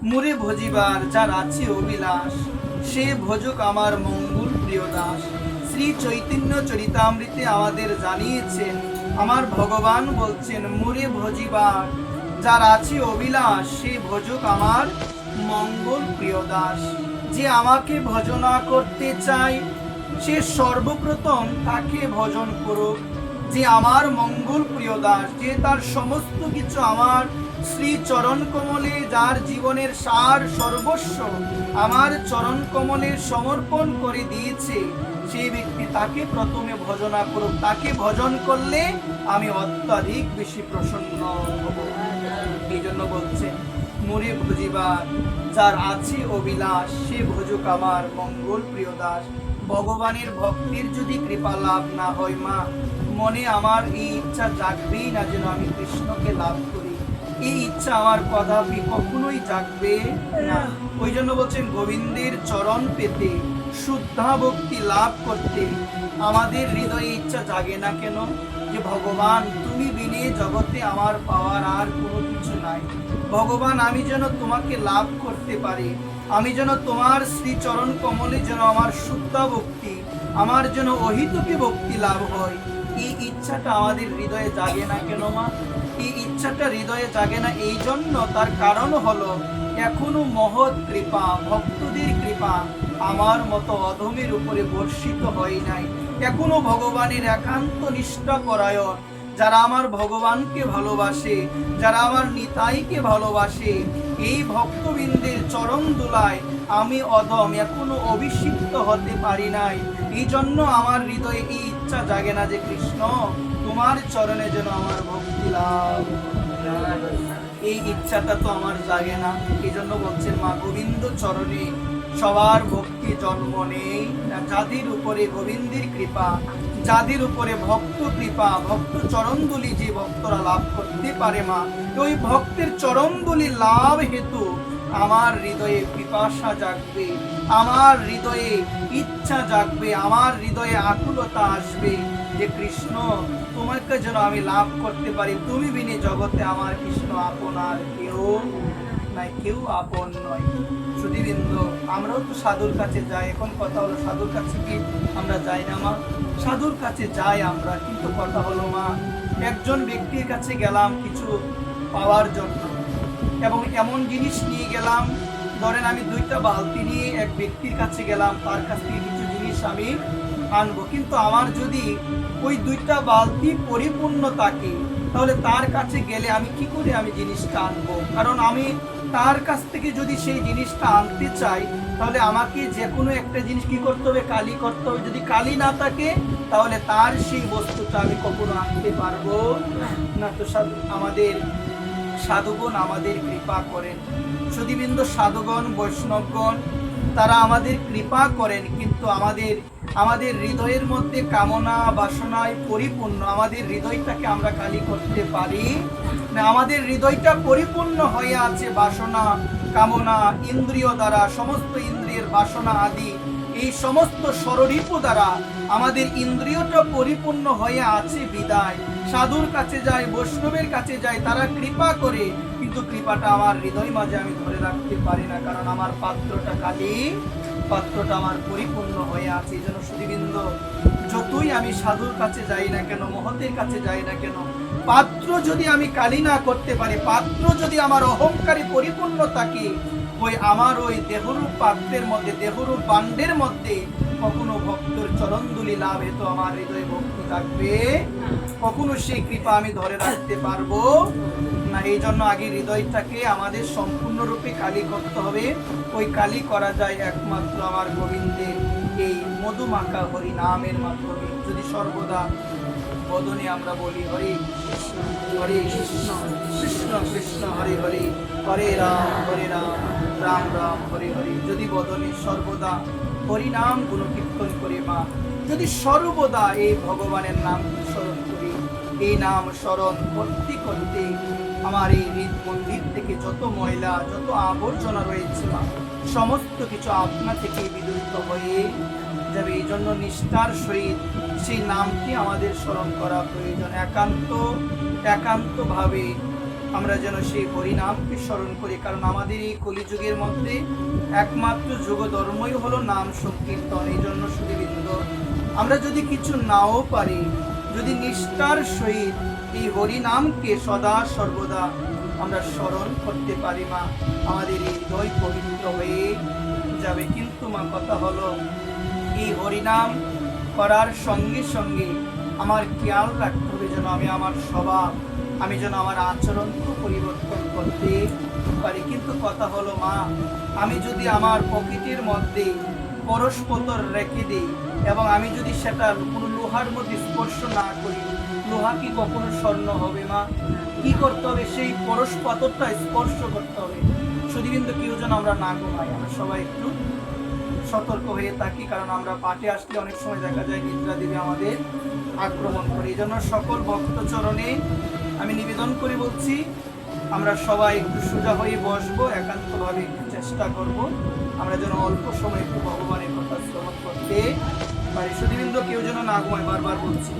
মুরে ভজিবার যার আছে অভিলাষ, সে ভজক আমার মঙ্গল প্রিয় দাস। শ্রী চৈতন্য চরিতামৃতে আমাদের জানিয়েছেন, আমার ভগবান বলছেন, মুরে ভজিবার যার আছে অভিলাষ, সে ভজক আমার মঙ্গল প্রিয় দাস। যে আমাকে ভজনা করতে চায়, সে সর্বপ্রথম তাকে ভজন করুক। যে আমার মঙ্গল প্রিয় দাস, যে তার সমস্ত কিছু আমার শ্রী চরণ কমলে, যার জীবনের সার সর্বস্ব আমার চরণ কমলে সমর্পণ করে দিয়েছে, সেই ব্যক্তি তাকে প্রথমে ভজনা করুক। তাকে ভজন করলে আমি অত্যাধিক বেশি প্রসন্ন হব। এই জন্য বলছে, মুরে ভজিবার যার আছে অভিলাষ, সে ভজুক আমার মঙ্গল প্রিয় দাস। ভগবানের ভক্তির যদি কৃপা লাভ না হয় মা, মনে আমার এই ইচ্ছা জাগবেই না যেন আমি কৃষ্ণকে লাভ করি। এই ইচ্ছা আমার কদাপি কখনোই জাগবে না। ওই জন্য বলছেন, গোবিন্দের চরণ পেতে, শুদ্ধা ভক্তি লাভ করতে আমাদের হৃদয়ে ইচ্ছা জাগে না কেন? যে ভগবান তুমি বিনে জগতে আমার পাওয়ার আর কোনো কিছু নাই। ভগবান আমি যেন তোমাকে লাভ করতে পারি, আমি যেন তোমার শ্রীচরণ কমলে যেন আমার শুদ্ধা ভক্তি, আমার যেন অহিতুকী ভক্তি লাভ হয়। এই ইচ্ছাটা আমাদের হৃদয়ে জাগে না কেন মা? এই ইচ্ছাটা হৃদয়ে জাগে না এই জন্য, তার কারণ হলো এখনো মহৎ কৃপা, ভক্তদের কৃপা আমার মতো অধমের উপরে বর্ষিত হয় নাই। এখনো ভগবানের একান্ত নিষ্ঠা পরায়ণ, যারা আমার ভগবানকে ভালোবাসে, যারা আমার নিতাইকে ভালোবাসে, এই ভক্তবৃন্দের চরণ দুলায় আমি অধম, এখনো অভিষিক্ত হতে পারি নাই। এই জন্য আমার হৃদয়ে এই ইচ্ছা জাগে না যে কৃষ্ণ তোমার চরণে যেন আমার ভক্তি লাভ। এই ইচ্ছাটা তো আমার জাগে না। এই জন্য বলছেন, মা গোবিন্দ চরণে সবার ভক্তি জন্ম নেই। যাদের উপরে গোবিন্দের কৃপা, যাদের উপরে ভক্ত কৃপা, ভক্ত চরণদুলি যে ভক্তরা লাভ করতে পারে মা, ওই ভক্তের চরণদুলি লাভ হেতু আমার হৃদয়ে পিপাসা জাগবে, আমার হৃদয়ে ইচ্ছা জাগবে, আমার হৃদয়ে আকুলতা আসবে যে কৃষ্ণ তোমাকে যেন আমি লাভ করতে পারি। তুমি বিনে জগতে আমার কৃষ্ণ আপনার কেউ নাই, কেউ আপন নয়। সুধীবৃন্দ, আমরাও তো সাধুর কাছে যাই। এখন কথা হলো, সাধুর কাছে কি আমরা যাই না মা? সাধুর কাছে যাই আমরা, কিন্তু কথা হলো মা, একজন ব্যক্তির কাছে গেলাম কিছু পাওয়ার জন্য, এবং এমন জিনিস নিয়ে গেলাম, ধরেন আমি 2টা বালতি নিয়ে এক ব্যক্তির কাছে গেলাম, তার কাছ থেকে কিছু জিনিস আমি আনবো, কিন্তু আমার যদি ওই 2টা বালতি পরিপূর্ণ থাকে, তাহলে তার কাছে গেলে আমি কি করে আমি জিনিসটা আনবো? কারণ আমি তার কাছ থেকে যদি সেই জিনিসটা আনতে চাই, তাহলে আমাকে যে কোনো একটা জিনিস কি করতে হবে? কালি করতে হবে। যদি কালি না থাকে, তাহলে তার সেই বস্তুটা আমি কখনো আনতে পারবো না। তো আমাদের সাধুগণ আমাদের কৃপা করেন। সুধীবৃন্দ, সাধুগণ বৈষ্ণবগণ তারা আমাদের কৃপা করেন, কিন্তু আমাদের হৃদয়ের মধ্যে কামনা বাসনায় পরিপূর্ণ। আমাদের হৃদয়টাকে আমরা খালি করতে পারি না। আমাদের হৃদয়টা পরিপূর্ণ হয়ে আছে বাসনা, কামনা, ইন্দ্রিয় দ্বারা, সমস্ত ইন্দ্রিয়ের বাসনা আদি, এই সমস্ত ষড়রিপু দ্বারা আমাদের ইন্দ্রিয়টা পরিপূর্ণ হয়ে আছে বিদায় সাধুর কাছে যায়, বৈষ্ণবের কাছে যায়, তারা কৃপা করে, কিন্তু কৃপাটা আমার হৃদয় মাঝে আমি ধরে রাখতে পারি না, কারণ আমার পাত্রটা খালি, পাত্রটা আমার পরিপূর্ণ হয়ে আছে। এই জন্য সুধীবৃন্দ, যতই আমি সাধুর কাছে যাই না কেন, মহতের কাছে যাই না কেন, পাত্র যদি আমি কালি না করতে পারি, পাত্র যদি আমার অহংকারে পরিপূর্ণ থাকে, আমার ওই দেহরূপ পাত্রের মধ্যে, দেহরূপ বান্ডের মধ্যে কখনো ভক্তর চরণদুলি লাভ হেতু আমার হৃদয়ে ভক্তি থাকবে, কখনো সেই কৃপা আমি ধরে রাখতে পারবো না। এই জন্য আগে হৃদয়টাকে আমাদের সম্পূর্ণরূপে কালি করতে হবে। ওই কালি করা যায় একমাত্র আমার গোবিন্দের এই মধুমাখা হরি নামের মাধ্যমে। যদি সর্বদা বদনে আমরা বলি হরে কৃষ্ণ হরে কৃষ্ণ কৃষ্ণ কৃষ্ণ হরে হরে, হরে রাম রাম রাম হরে হরে, যদি বদনে সর্বদা হরিনাম গুণকীর্তন করে মা, যদি সর্বদা এই ভগবানের নাম স্মরণ করি, এই নাম স্মরণ করতে করতে আমার এই হৃদ মন্দির থেকে যত ময়লা, যত আবর্জনা রয়েছে মা, সমস্ত কিছু আপনা থেকে বিদূরিত হয়ে যাবে। এই জন্য নিষ্ঠার সহিত সেই নামটি আমাদের স্মরণ করা প্রয়োজন। একান্তভাবে আমরা যেন সেই হরিনামকে স্মরণ করি, কারণ আমাদের এই কলিযুগের মধ্যে একমাত্র যোগ ধর্মই হলো নাম সংকীর্তন। এই জন্য শুধুবৃন্দ আমরা যদি কিছু নাও পারি, যদি নিষ্ঠার সহিত এই হরিনামকে সদা সর্বদা আমরা স্মরণ করতে পারি মা, আমাদের এই হৃদয় পবিত্র হয়ে যাবে। কিন্তু মা কথা হলো এই হরিনাম করার সঙ্গে সঙ্গে আমার খেয়াল রাখতে হবে যেন আমি আমার স্বভাব, আমি যেন আমার আচরণকে পরিবর্তন করতে পারি। কিন্তু কথা হলো মা, আমি যদি আমার পকেটের মধ্যে পরশপত্র রেখে দিই এবং আমি যদি সেটা কোনো লোহার মধ্যে স্পর্শ না করি, লোহা কি কখনো স্বর্ণ হবে মা? কি করতে হবে? সেই পরশপত্রটা স্পর্শ করতে হবে। শুধুবিন্দু কেউ যেন আমরা না ঘুমাই, আমরা সবাই একটু সতর্ক হয়ে থাকি, কারণ আমরা পাঠে আসলে অনেক সময় দেখা যায় নিদ্রা দেবী আমাদের আক্রমণ করে। এই জন্য সকল ভক্ত চরণে আমি নিবেদন করে বলছি, আমরা সবাই একটু সোজা হয়ে বসবো, একান্তভাবে একটু চেষ্টা করব আমরা যেন অল্প সময় একটু ভগবানের কথা শ্রবণ করতে পারি। শুধুবিন্দু কেউ যেন না ঘুমায়, বারবার বলছি।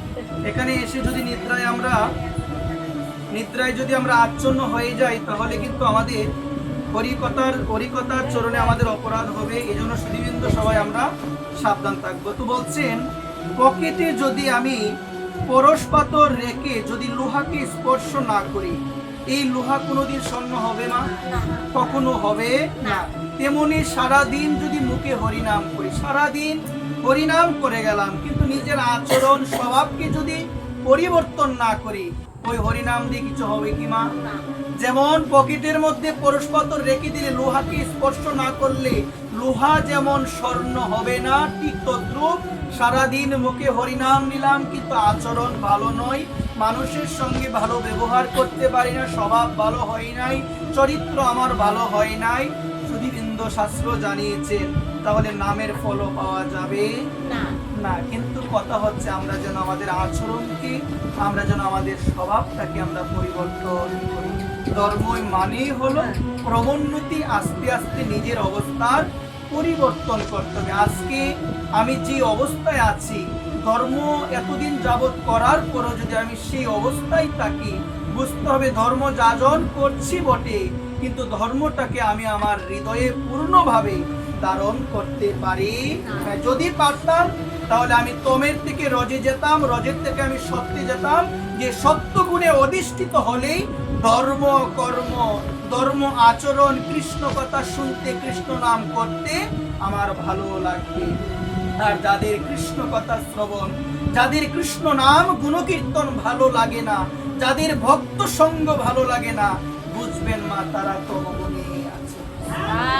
এখানে এসে যদি নিদ্রায় যদি আমরা আচ্ছন্ন হয়ে যাই, তাহলে কিন্তু আমাদের হরিকথার চরণে আমাদের অপরাধ হবে। এই জন্য শুধুবিন্দু সবাই আমরা সাবধান থাকবো। তো বলছেন, পকেটে যদি আমি পরশপাতর রেখে যদি লোহাকে স্পর্শ না করি, এই লোহা কোনোদিন স্বর্ণ হবে না, কখনো হবে না। তেমনি সারাদিন যদি মুখে হরিনাম করি, সারাদিন হরিনাম করে গেলাম, কিন্তু নিজের আচরণ স্বভাবকে যদি পরিবর্তন না করি, ওই হরিনাম দিয়ে কিছু হবে কি মা? যেমন পকেটের মধ্যে পরশপাতর রেখে দিলে লোহাকে স্পর্শ না করলে লোহা যেমন স্বর্ণ হবে না, ঠিক তদ্রূপ সারাদিন মুখে হরিনাম নিলাম কিন্তু আচরণ ভালো নয়, মানুষের সঙ্গে ভালো ব্যবহার করতে পারি না, স্বভাব ভালো হয় নাই, চরিত্র আমার ভালো হয় নাই, শুধুবৃন্দ শাস্ত্র জানিয়েছেন, তাহলে নামের ফলও পাওয়া যাবে না। কিন্তু কথা হচ্ছে আমরা যেন আমাদের আচরণকে, আমরা যেন আমাদের স্বভাবটাকে আমরা পরিবর্তন করি। ধর্মই মানেই হলো ক্রমোন্নতি, আস্তে আস্তে নিজের অবস্থার পরিবর্তন করতে হবে। আজকে আমি যে অবস্থায় আছি, ধর্ম এতদিন যাবৎ করার পরও যদি আমি সেই অবস্থায় থাকি, বুঝতে হবে ধর্ম যাজন করছি বটে, কিন্তু ধর্মটাকে আমি আমার হৃদয়ে পূর্ণভাবে ধারণ করতে পারি। যদি পারতাম তাহলে আমি তমের থেকে রজে যেতাম, রজের থেকে আমি সত্যে যেতাম, যে সত্য গুণে অধিষ্ঠিত হলেই ধর্ম কর্ম, ধর্ম আচরণ, কৃষ্ণ কথা শুনতে, কৃষ্ণ নাম করতে আমার ভালো লাগবে। আর যাদের কৃষ্ণ কথা শ্রবণ, যাদের কৃষ্ণ নাম গুণকীর্তন ভালো লাগে না, যাদের ভক্ত সঙ্গ ভালো লাগে না, বুঝবেন মা তারা তমগুণে আছে।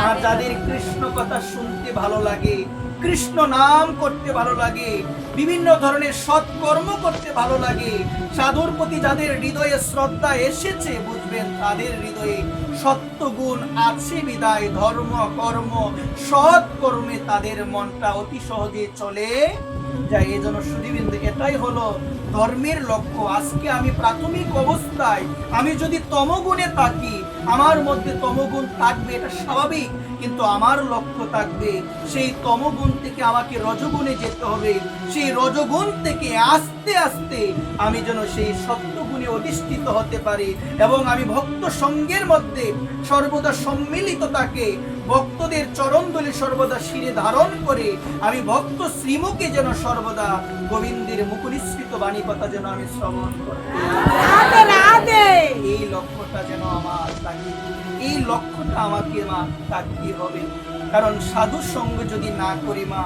আর যাদের কৃষ্ণ কথা শুনতে ভালো লাগে, কৃষ্ণ নাম করতে ভালো লাগে, বিভিন্ন ধরনের সৎকর্ম করতে ভালো লাগে, সাধুর প্রতি যাদের হৃদয়ে শ্রদ্ধা এসেছে, বুঝবেন তাদের হৃদয়ে সত্যগুণ আছে বিদায় ধর্ম কর্ম সৎ কর্মে তাদের মনটা অতি সহজে চলে যায়। এই জন্য শুধুবিন্দু এটাই হলো ধর্মের লক্ষ্য। আজকে আমি প্রাথমিক অবস্থায় আমি যদি তমগুণে থাকি, আমার মধ্যে তমগুণ থাকবে, এটা স্বাভাবিক, কিন্তু আমার লক্ষ্য থাকবে সেই তমগুণ থেকে আমাকে রজগুণে যেতে হবে, সেই রজগুণ থেকে আস্তে আস্তে আমি যেন সেই সত্যগুণে অধিষ্ঠিত হতে পারি, এবং আমি ভক্ত সঙ্গের মধ্যে সর্বদা সম্মিলিত থাকে, ভক্তদের চরণদলে সর্বদা শিরে ধারণ করে আমি ভক্ত শ্রীমুখে যেন সর্বদা গোবিন্দের মুখনিসৃত বাণী কথা যেন আমি শ্রবণ করি। এই লক্ষ্যটা যেন আমার থাকে, এই লক্ষ্যটা আমাকে মা থাকতে হবে। কারণ সাধু সঙ্গ যদি না করি মা,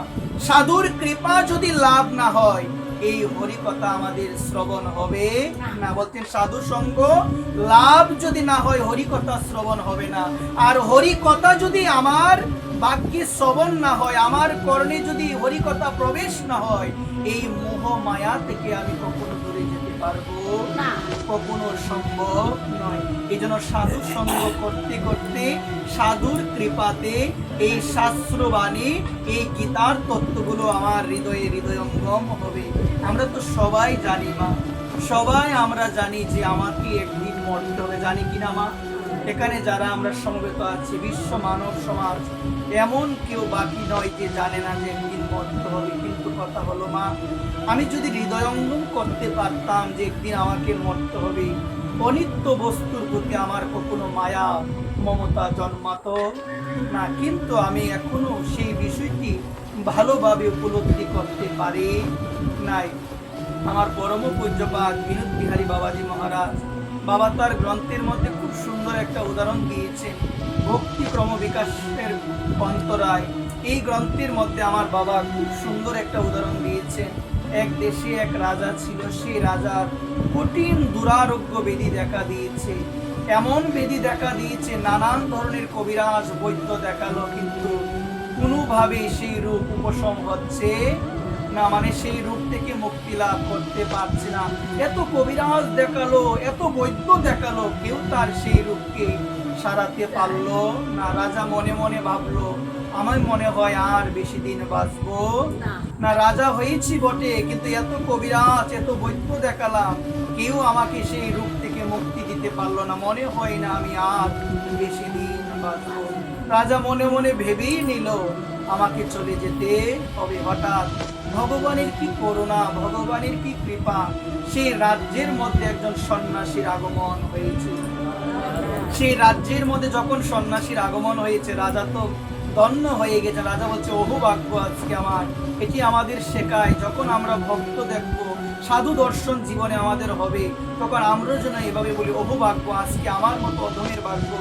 সাধুর কৃপা যদি লাভ না হয়, এই হরি কথা আমাদের শ্রবণ হবে না। বলতেন সাধু সঙ্গ লাভ যদি না হয়, হরি কথা শ্রবণ হবে না। আর হরি কথা যদি আমার বাক্যে শ্রবণ না হয়, আমার কর্ণে যদি হরি কথা প্রবেশ না হয়, এই মোহ মায়া থেকে আমি কখনো দূরে যেতে পারবো না, কখনো সম্ভব নয়। এই জন্য সাধু সঙ্গ করতে করতে, সাধুর কৃপাতে এই শাস্ত্রবাণী, এই গীতার তত্ত্বগুলো আমার হৃদয়ে হৃদয়ঙ্গম হবে। আমরা তো সবাই জানি মা, সবাই আমরা জানি যে আমাকে একদিন মরতে হবে, জানি কিনা মা? এখানে যারা আমরা সমবেত আছি, বিশ্ব মানব সমাজ, এমন কেউ বাকি নয় যে জানে না যে একদিন মরতে হবে। কিন্তু কথা হলো মা, আমি যদি হৃদয়ঙ্গম করতে পারতাম যে একদিন আমাকে মরতে হবে, অনিত্য বস্তুর প্রতি আমার কখনো মায়া মমতা জন্মাতো না, কিন্তু আমি এখনো সেই বিষয়টি ভালোভাবে উপলব্ধি করতে পারি নাই। আমার পরম পূজ্যপাদ বিনোদ বিহারী বাবাজি মহারাজ, বাবা তার গ্রন্থের মধ্যে খুব সুন্দর একটা উদাহরণ দিয়েছেন, ভক্তি ক্রম বিকাশের অন্তরায়। এই গ্রন্থের মধ্যে আমার বাবা খুব সুন্দর একটা উদাহরণ দিয়েছেন। এক দেশে এক রাজা ছিল, সেই রাজার কঠিন দুরারোগ্য ব্যাধি দেখা দিয়েছে। এমন ব্যাধি দেখা দিয়েছে, নানান ধরনের কবিরাজ বৈদ্য দেখালো, কিন্তু কোনোভাবে সেই রোগ উপশম হচ্ছে না, মানে সেই রূপ থেকে মুক্তি লাভ করতে পারছে না। এত কবিরাজ দেখালো, এত বৈদ্য দেখালো, কেউ তার সেই রূপকে সারাতে পারলো না। রাজা মনে মনে ভাবলো, আমার মনে হয় আর বেশি দিন বাঁচবো না। রাজা হয়েছি বটে, কিন্তু এত কবিরাজ এত বৈদ্য দেখালাম, কেউ আমাকে সেই রূপ থেকে মুক্তি দিতে পারলো না। মনে হয় না আমি আর বেশি দিন বাঁচবো। রাজা মনে মনে ভেবেই নিল আমাকে চলে যেতে হবে। হঠাৎ ভগবানের কি করুণা, ভগবানের কি কৃপা, সেই রাজ্যের মধ্যে একজন সন্ন্যাসীর আগমন হয়েছে। সেই রাজ্যের মধ্যে যখন সন্ন্যাসীর আগমন হয়েছে, রাজা তো ধন্য হয়ে গেছে। রাজা বলছে, ওহো ভাগ্য আজকে আমার। এটি আমাদের শেখায়, যখন আমরা ভক্ত দেখবো, সাধু দর্শন জীবনে আমাদের হবে, তখন আমরা যেন এভাবে বলি, ওহো ভাগ্য আজকে আমার মতো অধমের ভাগ্য,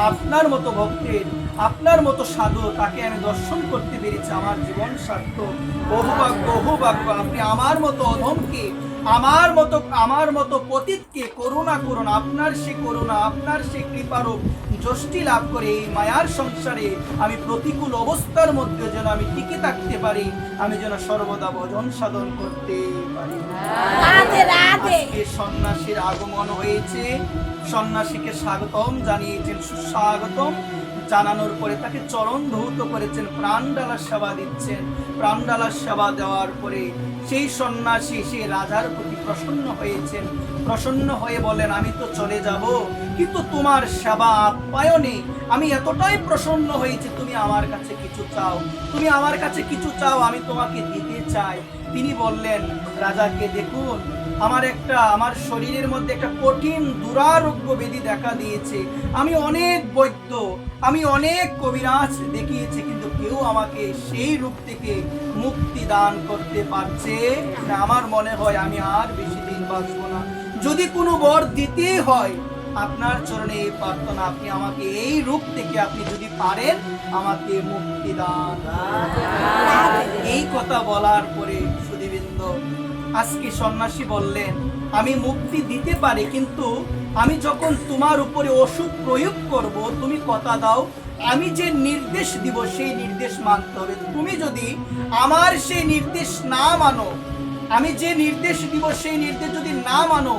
আপনার মতো ভক্তের, আপনার মতো সাধু, তাকে আমি দর্শন করতে পেরেছি, আমার জীবন সার্থক। ওহো ভাগ্য আপনি আমার মতো অধমকে, আমার মতো পতিতকে করুণা করুন। আপনার সে করুণা, আপনার সে কৃপারূপ যষ্টি লাভ করে এই মায়ার সংসারে আমি প্রতিকূল অবস্থার মধ্যে যেন আমি টিকে থাকতে পারি, আমি যেন সর্বদা ভজন সাধন করতে পারি। আজকে সন্ন্যাসীর আগমন হয়েছে, সন্ন্যাসীকে স্বাগতম জানিয়েছেন, সুস্বাগতম জানানোর পরে তাকে চরণ ধৌত করেছেন, প্রাণডালার সেবা দিচ্ছেন। প্রাণডালার সেবা দেওয়ার পরে সেই সন্ন্যাসী সেই রাজার প্রতি প্রসন্ন হয়েছেন। প্রসন্ন হয়ে বলেন, আমি তো চলে যাব, কিন্তু তোমার সেবা আপ্যায়নে আমি এতটাই প্রসন্ন হয়েছি, তুমি আমার কাছে কিছু চাও, তুমি আমার কাছে কিছু চাও, আমি তোমাকে দিতে চাই। তিনি বললেন রাজাকে, দেখুন আমার শরীরের মধ্যে একটা কঠিন দুরারোগ্য ব্যাধি দেখা দিয়েছে। আমি অনেক বৈদ্য, আমি অনেক কবিরাজ দেখিয়েছি, কিন্তু কেউ আমাকে সেই রূপ থেকে মুক্তি দান করতে পারছে না। আমার মনে হয় আমি আর বেশি দিন বাঁচবো না। যদি কোনো বর দিতেই হয়, আপনার চরণে এই প্রার্থনা, আপনি আমাকে এই রূপ থেকে আপনি যদি পারেন আমাকে মুক্তি দান। এই কথা বলার পরে সুধীবৃন্দ, আজকে সন্ন্যাসী বললেন, আমি মুক্তি দিতে পারি, কিন্তু আমি যখন তোমার উপরে ওষুধ প্রয়োগ করব, তুমি কথা দাও আমি যে নির্দেশ দিব সেই নির্দেশ মানতে হবে। তুমি যদি আমার সেই নির্দেশ না মানো, আমি যে নির্দেশ দিব সেই নির্দেশ যদি না মানো,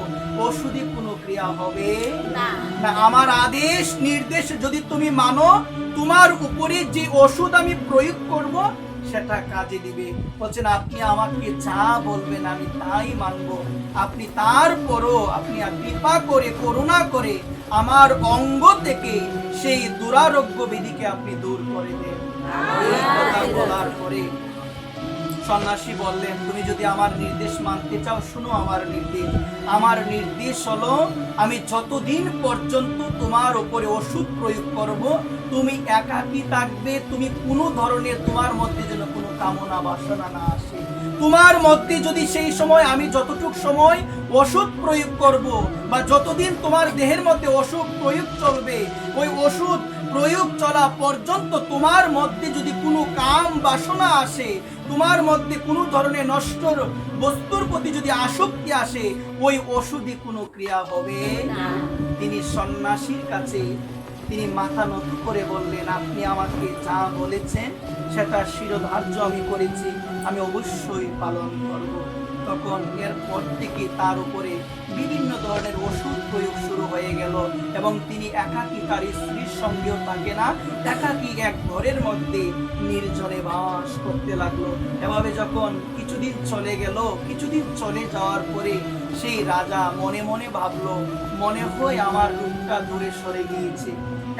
ওষুধে কোনো ক্রিয়া হবে না। আমার আদেশ নির্দেশ যদি তুমি মানো, তোমার উপরে যে ওষুধ আমি প্রয়োগ করব সেটা কাজে দিবে। বলছেন, আপনি আমাকে যা বলবেন আমি তাই মানব। আপনি তারপরও আপনি কৃপা করে, করুণা করে আমার অঙ্গ থেকে সেই দুরারোগ্য ব্যাধিকে আপনি দূর করে দেন। এই কথা বলার পরে সন্ন্যাসী বললেন, তুমি যদি আমার নির্দেশ মানতে চাও, শুনো আমার নির্দেশ। আমার নির্দেশ হলো, আমি যতদিন পর্যন্ত তোমার উপরে ওষুধ প্রয়োগ করব, তুমি একাকী থাকবে, তুমি কোনো ধরনের তোমার মধ্যে যেন কোনো কামনা বাসনা না আসে। তোমার মধ্যে যদি সেই সময় আমি যতটুক সময় ওষুধ প্রয়োগ করব, বা যতদিন তোমার দেহের মধ্যে ওষুধ প্রয়োগ চলবে, ওই ওষুধ প্রয়োগ চলা পর্যন্ত তোমার মধ্যে যদি কোনো কাম বাসনা আসে, তোমার মধ্যে কোনো ধরনের নষ্ট বস্তুর প্রতি যদি আসক্তি আসে, ওই ওষুধে কোনো ক্রিয়া হবে না। তিনি সন্ন্যাসীর কাছে তিনি মাথা নত করে বললেন, আপনি আমাকে যা বলেছেন সেটা শিরোধার্য আমি করেছি, আমি অবশ্যই পালন করব। তখন এরপর থেকে তার উপরে বিভিন্ন ধরনের ওষুধ প্রয়োগ শুরু হয়ে গেল, এবং তিনি একাকী, তার স্ত্রীর সঙ্গেও থাকে না, একাকী এক ঘরের মধ্যে নির্জনে বাস করতে লাগলো। এভাবে যখন কিছুদিন চলে গেল, কিছুদিন চলে যাওয়ার পরে সেই রাজা মনে মনে ভাবলো, মনে হয় আমার রূপটা দূরে সরে গিয়েছে,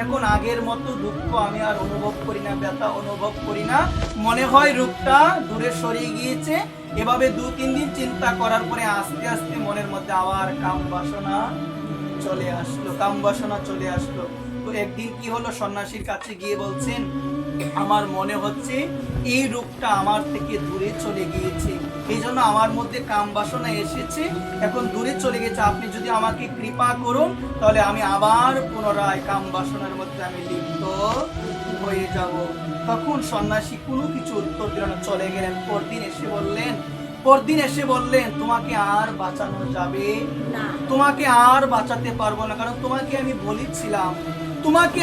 এখন আগের মতো দুঃখ আমি আর অনুভব করি না, ব্যথা অনুভব করি না, মনে হয় রূপটা দূরে সরিয়ে গিয়েছে। এভাবে 2-3 দিন চিন্তা করার পরে আস্তে আস্তে মনের মধ্যে আবার কাম বাসনা চলে আসলো, কাম বাসনা চলে আসলো। তো একদিন কি হলো, সন্ন্যাসীর কাছে গিয়ে বলছেন, আমার মনে হচ্ছে এই রূপটা আমার থেকে দূরে চলে গিয়েছে, এই জন্য আমার মধ্যে কাম বাসনা এসেছে, এখন দূরে চলে গেছে। আপনি যদি আমাকে কৃপা করুন তাহলে আমি আবার পুনরায় কাম বাসনার মধ্যে আমি লিপ্ত হয়ে যাব। তখন সন্ন্যাসী কোনো কিছু উত্তর দিল না, চলে গেলেন। পরদিন এসে বললেন তোমাকে আর বাঁচানো যাবে না, তোমাকে আর বাঁচাতে পারবো না, কারণ তোমাকে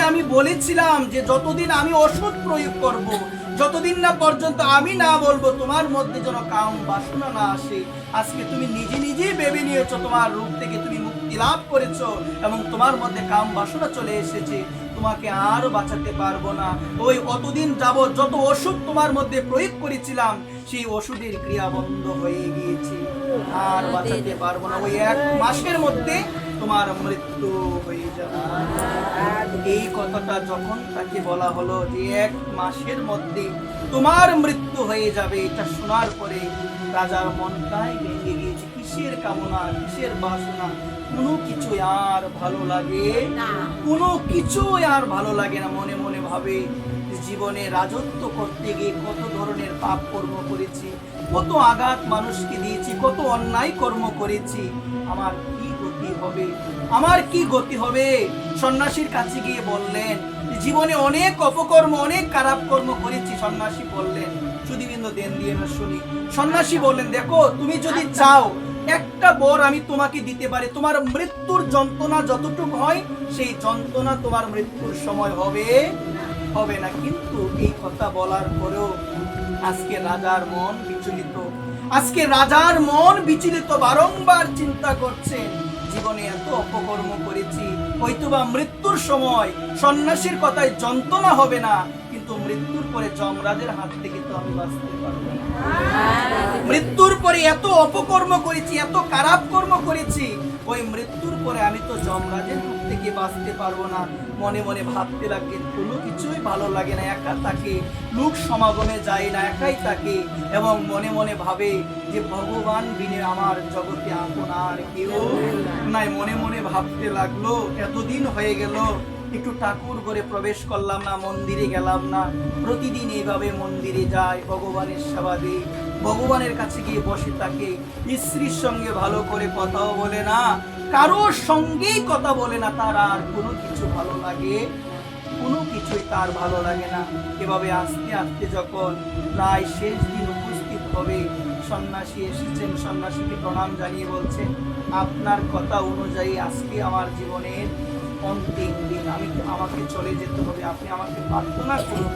আমি বলেছিলাম যে যতদিন আমি ওষুধ প্রয়োগ করব, যতদিন না পর্যন্ত আমি না বলবো তোমার মধ্যে যেন কাম বাসনা না আসে। আজকে তুমি নিজেই ভেবে নিয়েছো তোমার রূপ থেকে তুমি মুক্তি লাভ করেছো এবং তোমার মধ্যে কাম বাসনা চলে এসেছে, তোমাকে আর বাঁচাতে পারবো না। ওই অতদিন যাবত যত ওষুধ তোমার মধ্যে প্রয়োগ করেছিলাম সেই ওষুধের ক্রিয়া বন্ধ হয়ে গিয়েছে, আর বাঁচাতে পারবো না। ওই 1 মাসের মধ্যে তোমার মৃত্যু হয়ে যাবে। এই কথাটা যখন তাকে বলা হলো যে 1 মাসের মধ্যে তোমার মৃত্যু হয়ে যাবে, এটা শোনার পরে রাজার মনটাই ভেঙে গিয়েছে। কিসের কামনা, কিসের বাসনা, কোনো কিছু আর ভালো লাগে না, কোনো কিছু আর ভালো লাগে না। মনে মনে ভাবে জীবনে রাজত্ব করতে গিয়ে কত ধরনের পাপ কর্ম করেছি, কত আঘাত মানুষকে দিয়েছি, কত অন্যায় কর্ম করেছি, আমার কি গতি হবে। সন্ন্যাসীর কাছে গিয়ে বললেন জীবনে অনেক অপকর্ম, অনেক খারাপ কর্ম করেছি। সন্ন্যাসী বললেন, সুধীবৃন্দ দেন দিয়ে না শুনি। সন্ন্যাসী বললেন, দেখো তুমি যদি চাও একটা বর আমি তোমাকে দিতে পারি, তোমার মৃত্যুর যন্ত্রণা যতটুকু হয় সেই যন্ত্রণা তোমার মৃত্যুর সময় হবে না। কিন্তু এই কথা বলার পরেও আজকে রাজার মন বিচলিত, বারংবার চিন্তা করছে জীবনে এত অপকর্ম করেছি, হয়তোবা মৃত্যুর সময় সন্ন্যাসীর কথায় যন্ত্রণা হবে না, কিন্তু মৃত্যুর পরে যমরাজের হাত থেকে তো আমি বাঁচতে পারবো না। মৃত্যুর পরে এত অপকর্ম করেছি, এত খারাপ কর্ম করেছি, ওই মৃত্যুর পরে আমি তো যমরাজের হাত থেকে বাঁচতে পারবো না। মনে মনে ভাবতে লাগলেন, কোনো কিছুই ভালো লাগে না, একা থাকে, লোক সমাগমে যায় না, একাই থাকে, এবং মনে মনে ভাবে যে ভগবান বিনে আমার জগতে আপন আর কেউ নাই। মনে মনে ভাবতে লাগলো, এতদিন হয়ে গেল একটু ঠাকুর ঘরে প্রবেশ করলাম না, মন্দিরে গেলাম না। প্রতিদিন এইভাবে মন্দিরে যায়, ভগবানের সেবা দেয়, ভগবানের কাছে গিয়ে বসে থাকে, স্ত্রীর সঙ্গে ভালো করে কথাও বলে না, কারোর সঙ্গেই কথা বলে না, তার আর কোনো কিছু ভালো লাগে, কোনো কিছুই তার ভালো লাগে না। এভাবে আস্তে আস্তে যখন প্রায় শেষ দিন উপস্থিত হবে, সন্ন্যাসী এসেছেন। সন্ন্যাসীকে প্রণাম জানিয়ে বলছেন, আপনার কথা অনুযায়ী আজকে আমার জীবনের অন্তিম দিন, আমাকে চলে যেতে হবে, আপনি আমাকে প্রার্থনা করুন,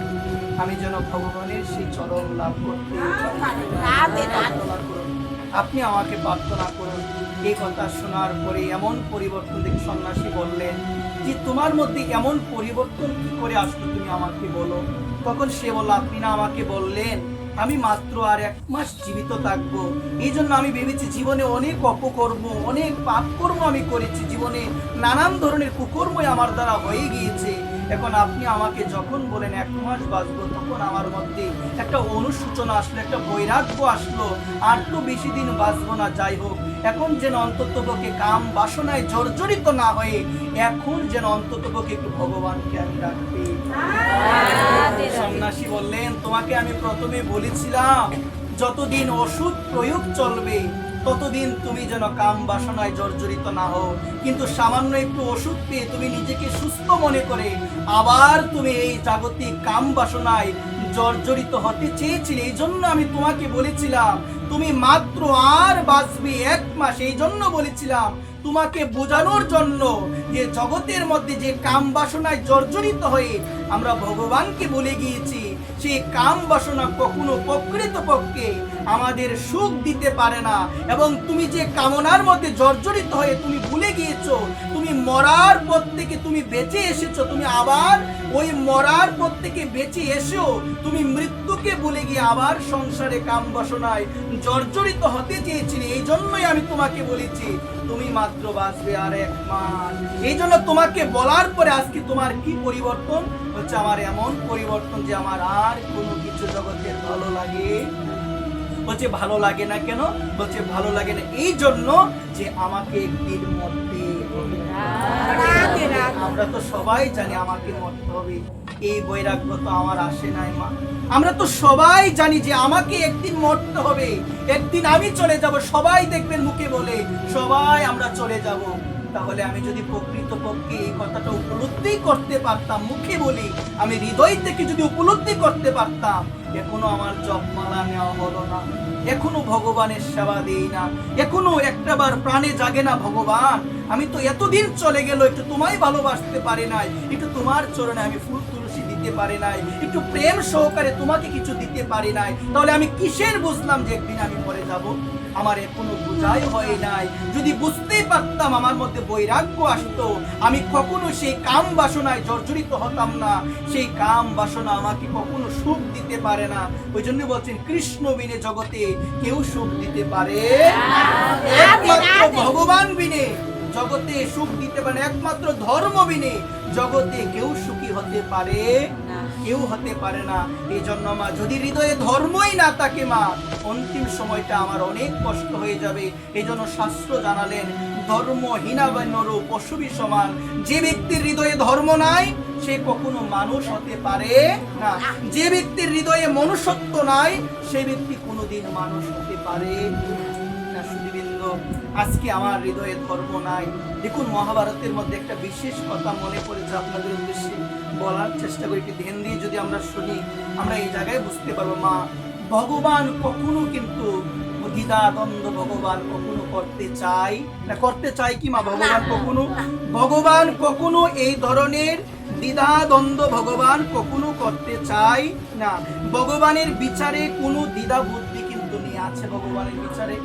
আমি যেন ভগবানের সেই চরণ লাভ করতে আপনি আমাকে প্রার্থনা করুন। এই কথা শোনার পরে এমন পরিবর্তন দেখে সন্ন্যাসী বললেন যে তোমার মধ্যে এমন পরিবর্তন কি করে আসলো, তুমি আমাকে বলো। তখন সে বলল, আপনি না আমাকে বললেন আমি মাত্র আর 1 মাস জীবিত থাকবো, এই জন্য আমি ভেবেছি জীবনে অনেক অপকর্ম, অনেক পাপ কর্ম আমি করেছি, জীবনে নানান ধরনের কুকর্মই আমার দ্বারা হয়ে গিয়েছে। এখন আপনি আমাকে যখন বলেন 1 মাস বাঁচবো, তখন আমার মধ্যে একটা অনুশোচনা আসলো, একটা বৈরাগ্য আসলো, আর তো বেশি দিন বাঁচবো না। যাই হোক, এখন যেন অন্ততপক্ষে কাম বাসনায় জর্জরিত না হয়ে এখন যেন অন্ততপক্ষে একটু ভগবানকে আমি রাখতে। সন্ন্যাসী বললেন, তোমাকে আমি প্রথমে বলেছিলাম যতদিন ওষুধ প্রয়োগ চলবে ততদিন তুমি যেন কাম বাসনায় জর্জরিত না হও, কিন্তু সামান্য একটু ওষুধ পেয়ে তুমি নিজেকে সুস্থ মনে করে আবার তুমি এই জাগতিক কাম বাসনায় জর্জরিত হতে চেয়েছিলে। এই জন্য আমি তোমাকে বলেছিলাম তুমি মাত্র আর বাঁচবে 1 মাস, এই জন্য বলেছিলাম তোমাকে বোঝানোর জন্য যে জগতের মধ্যে যে কাম বাসনায় জর্জরিত হয়ে আমরা ভগবানকে ভুলে গিয়েছি, সেই কাম বাসনা কখনো প্রকৃতপক্ষে আমাদের সুখ দিতে পারে না। এবং তুমি যে কামনার মধ্যে জর্জরিত হয়ে তুমি ভুলে গিয়েছো, তুমি মরার পর থেকে তুমি বেঁচে এসেছো, তুমি আবার ওই মরার পর থেকে বেঁচে এসেও তুমি মৃত্যুকে ভুলে গিয়ে আবার সংসারে কাম বাসনায় জর্জরিত হতে চেয়েছিলে। এই জন্যই আমি তোমাকে বলেছি তুমি মাত্র বাঁচবে আর 1 মাস। এই জন্য তোমাকে বলার পরে আজকে তোমার কি পরিবর্তন হচ্ছে? আমার এমন পরিবর্তন যে আমার আর কোনো কিছু জগতের ভালো লাগে। বলছে ভালো লাগে না কেন? বলছে ভালো লাগে না এই জন্য যে আমাকে একটির মধ্যে আমরা তো সবাই জানি আমাকে মরতে হবে, এই বৈরাগ্য তো আমার আসে নাই মা। আমরা তো সবাই জানি যে আমাকে একদিন মরতে হবে, একদিন আমি চলে যাব, সবাই দেখবেন মুখে বলে সবাই আমরা চলে যাব। তাহলে আমি যদি প্রকৃতপক্ষে এই কথাটা উপলব্ধি করতে পারতাম, মুখে বলি, আমি হৃদয় থেকে যদি উপলব্ধি করতে পারতাম, এখনো আমার জপমালা নেওয়া হলো না, এখনো ভগবানের সেবা দেই না, এখনো একটাবার প্রাণে জাগে না ভগবান আমি তো এতদিন চলে গেল, একটু তোমায় ভালোবাসতে পারি নাই, একটু তোমার চরণে আমি ফুল তুলসী দিতে পারি নাই, একটু প্রেম সহকারে তোমাকে কিছু দিতে পারি নাই, তাহলে আমি কিসের বুঝলাম যে একদিন আমি মরে যাব? আমার এখনো বোঝাই হয় নাই। যদি বুঝতেই পারতাম, আমার মধ্যে বৈরাগ্য আসতো, আমি কখনো সেই কাম বাসনায় জর্জরিত হতাম না। সেই কাম বাসনা আমাকে কখনো সুখ দিতে পারে না। ওই জন্য বলছেন কৃষ্ণ বিনে জগতে কেউ সুখ দিতে পারে, একমাত্র ভগবান বিনে জগতে সুখ দিতে পারে, একমাত্র ধর্ম বিনে জগতে কেউ সুখী হতে পারে, কেউ হতে পারে না। এই জন্য মা, যদি হৃদয়ে ধর্মই না থাকে মা, অন্তিম সময়টা আমার অনেক কষ্ট হয়ে যাবে। এই জন্য শাস্ত্র জানালেন, ধর্মহীনা বা নর পশুবি সমান। যে ব্যক্তির হৃদয়ে ধর্ম নাই, সে কখনো মানুষ হতে পারে না। যে ব্যক্তির হৃদয়ে মনুষ্যত্ব নাই, সে ব্যক্তি কোনোদিন মানুষ হতে পারে না। সুধীবৃন্দ, আজকে আমার হৃদয়ে ধর্ম নাই। দেখুন, মহাভারতের মধ্যে একটা বিশেষ কথা মনে পড়েছে, আপনাদের উদ্দেশ্যে বলার চেষ্টা করি। একটু ধ্যান দিয়ে যদি আমরা শুনি, আমরা এই জায়গায় বুঝতে পারবো মা, ভগবান কখনো কিন্তু দ্বিধা দ্বন্দ্ব ভগবান কখনো করতে চাই না। করতে চাই কি মা ভগবান কখনো এই ধরনের দ্বিধা দ্বন্দ্ব ভগবান কখনো করতে চাই না। ভগবানের বিচারে কোনো দ্বিধা বুদ্ধি কিন্তু নেই। আছে ভগবানের বিচারে,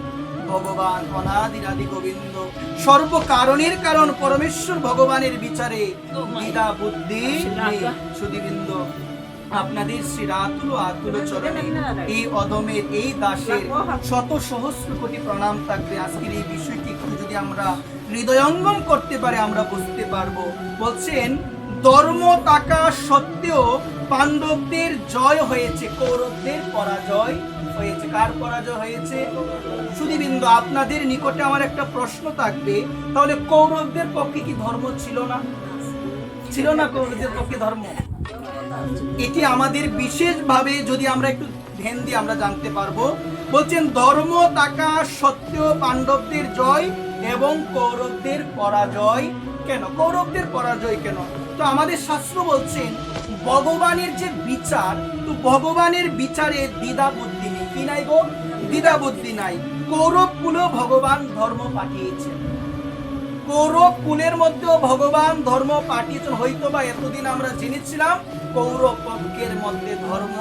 ভগবান অনাদিরাদি গোবিন্দ, সর্ব কারণের কারণ পরমেশ্বর ভগবানের বিচারে দ্বিধা বুদ্ধি নেই। সুধীবৃন্দ, আপনাদের শ্রী আতুল চরণে এই অদমের, এই দাসের শত সহস্র কোটি প্রণাম থাকবে। আজকের এই বিষয়টি একটু যদি আমরা হৃদয়ঙ্গম করতে পারে, আমরা বুঝতে পারবো। বলছেন, ধর্ম থাকা সত্ত্বেও পাণ্ডবদের জয় হয়েছে, কৌরবদের পরাজয় হয়েছে। কার পরাজয় হয়েছে? সুধীবৃন্দ, আপনাদের নিকটে আমার একটা প্রশ্ন থাকবে, তাহলে কৌরবদের পক্ষে কি ধর্ম ছিল না? ছিল না কৌরবদের পক্ষে ধর্ম? এটি আমাদের বিশেষভাবে যদি আমরা একটু ধ্যান দিয়ে আমরা জানতে পারবো। বলছেন, ধর্ম থাকা সত্ত্বেও পাণ্ডবদের জয় এবং কৌরবদের পরাজয় কেন? কৌরবদের পরাজয় কেন? তো আমাদের শাস্ত্র বলছেন, ভগবানের যে বিচার, তো ভগবানের বিচারে দ্বিধা বুদ্ধি নেই। কি নাই গো? দ্বিধা বুদ্ধি নাই। কৌরব কুলেও ভগবান ধর্ম পাঠিয়েছেন, কৌরব কুলের মধ্যেও ভগবান ধর্ম পাঠিয়েছেন। হয়তো বা এতদিন আমরা জেনেছিলাম কৌরব পক্ষের মধ্যে ধর্ম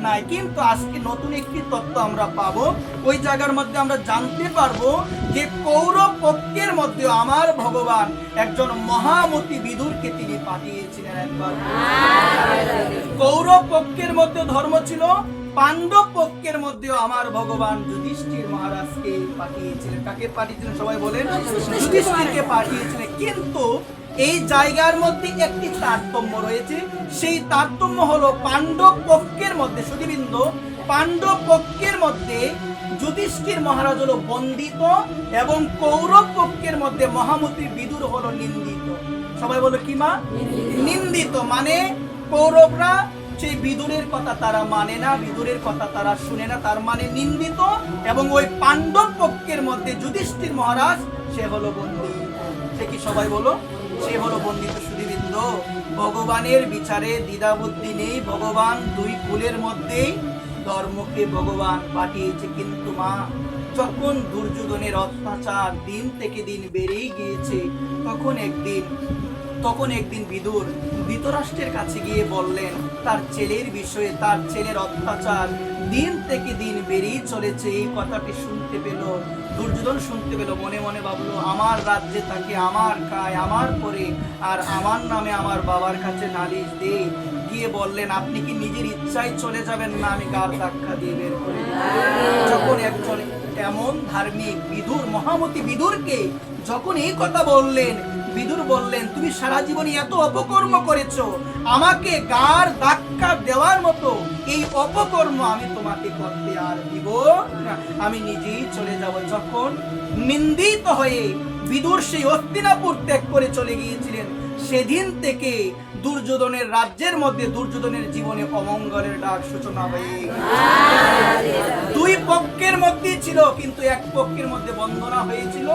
নাই, কিন্তু আজকে নতুন একটি তত্ত্ব আমরা পাবো। ওই জায়গার মধ্যে আমরা জানতে পারবো যে কৌরব পক্ষের মধ্যে আমার ভগবান একজন মহামতি বিদুরকে তিনি পাঠিয়েছিলেন। একবার কৌরব পক্ষের মধ্যে ধর্ম ছিল, পাণ্ডব পক্ষের মধ্যেও আমার ভগবান যুধিষ্ঠির মহারাজকে পাঠিয়েছিলেন। কাকে পাঠিয়েছিলেন সবাই বলেন? যুধিষ্ঠিরকে পাঠিয়েছিলেন। কিন্তু এই জায়গার মধ্যে একটি তারতম্য রয়েছে। সেই তারতম্য হলো পাণ্ডব পক্ষের মধ্যে, সুধীবৃন্দ, পাণ্ডব পক্ষের মধ্যে যুধিষ্ঠির মহারাজ হলো বন্দিত এবং কৌরব পক্ষের মধ্যে মহামতি বিদুর হলো নিন্দিত। সবাই বলো কি মা? নিন্দিত মানে কৌরবরা সেই বিদুরের কথা তারা মানে না, বিদুরের কথা তারা শুনে না, তার মানে নিন্দিত। এবং ওই পাণ্ডব পক্ষের মধ্যে যুধিষ্ঠির মহারাজ, সে হলো বন্দী। সে কি? সবাই বলো, সে হলো বন্দিত। সুধীবৃন্দ, ভগবানের বিচারে দ্বিধা বুদ্ধি নেই। ভগবান দুই কুলের মধ্যেই ধর্মকে ভগবান পাঠিয়েছে। কিন্তু মা, যখন দুর্যোধনের অত্যাচার দিন থেকে দিন বেড়েই গিয়েছে, তখন একদিন বিদুর ধৃতরাষ্ট্রের কাছে গিয়ে বললেন তার ছেলের বিষয়ে, তার ছেলের অত্যাচার দিন থেকে দিন বেড়েই চলেছে। এই কথাটি শুনতে পেল দুর্যোধন, শুনতে পেল, মনে মনে ভাবলো, আমার রাজ্যে তাকে আমার খায়, আমার পরে, আর আমার নামে আমার বাবার কাছে নালিশ দেই। গিয়ে বললেন, আপনি কি নিজের ইচ্ছায় চলে যাবেন না আমি গার ধাক্কা দিয়ে বের করে দেব? যখন একজন এমন ধার্মিক বিদুর, মহামতি বিদুরকে যখন এই কথা বললেন, বিদুর বললেন, তুমি সারা জীবনে এত অপকর্ম করেছো, আমাকে গার ধাক্কা দেওয়ার মতো এই অপকর্ম আমি তোমাকে করতে আর দিব না, আমি নিজেই চলে যাব। যখন নিন্দিত হয়ে বিদুর সেই হস্তিনাপুর ত্যাগ করে চলে গিয়েছিলেন, সেদিন থেকে দুর্যোধনের রাজ্যের মধ্যে দুর্যোধনের জীবনে অমঙ্গলের ডাক সূচনা হয়ে দুই পক্ষের মধ্যে ছিল, কিন্তু এক পক্ষের মধ্যে বন্দনা হয়েছিল,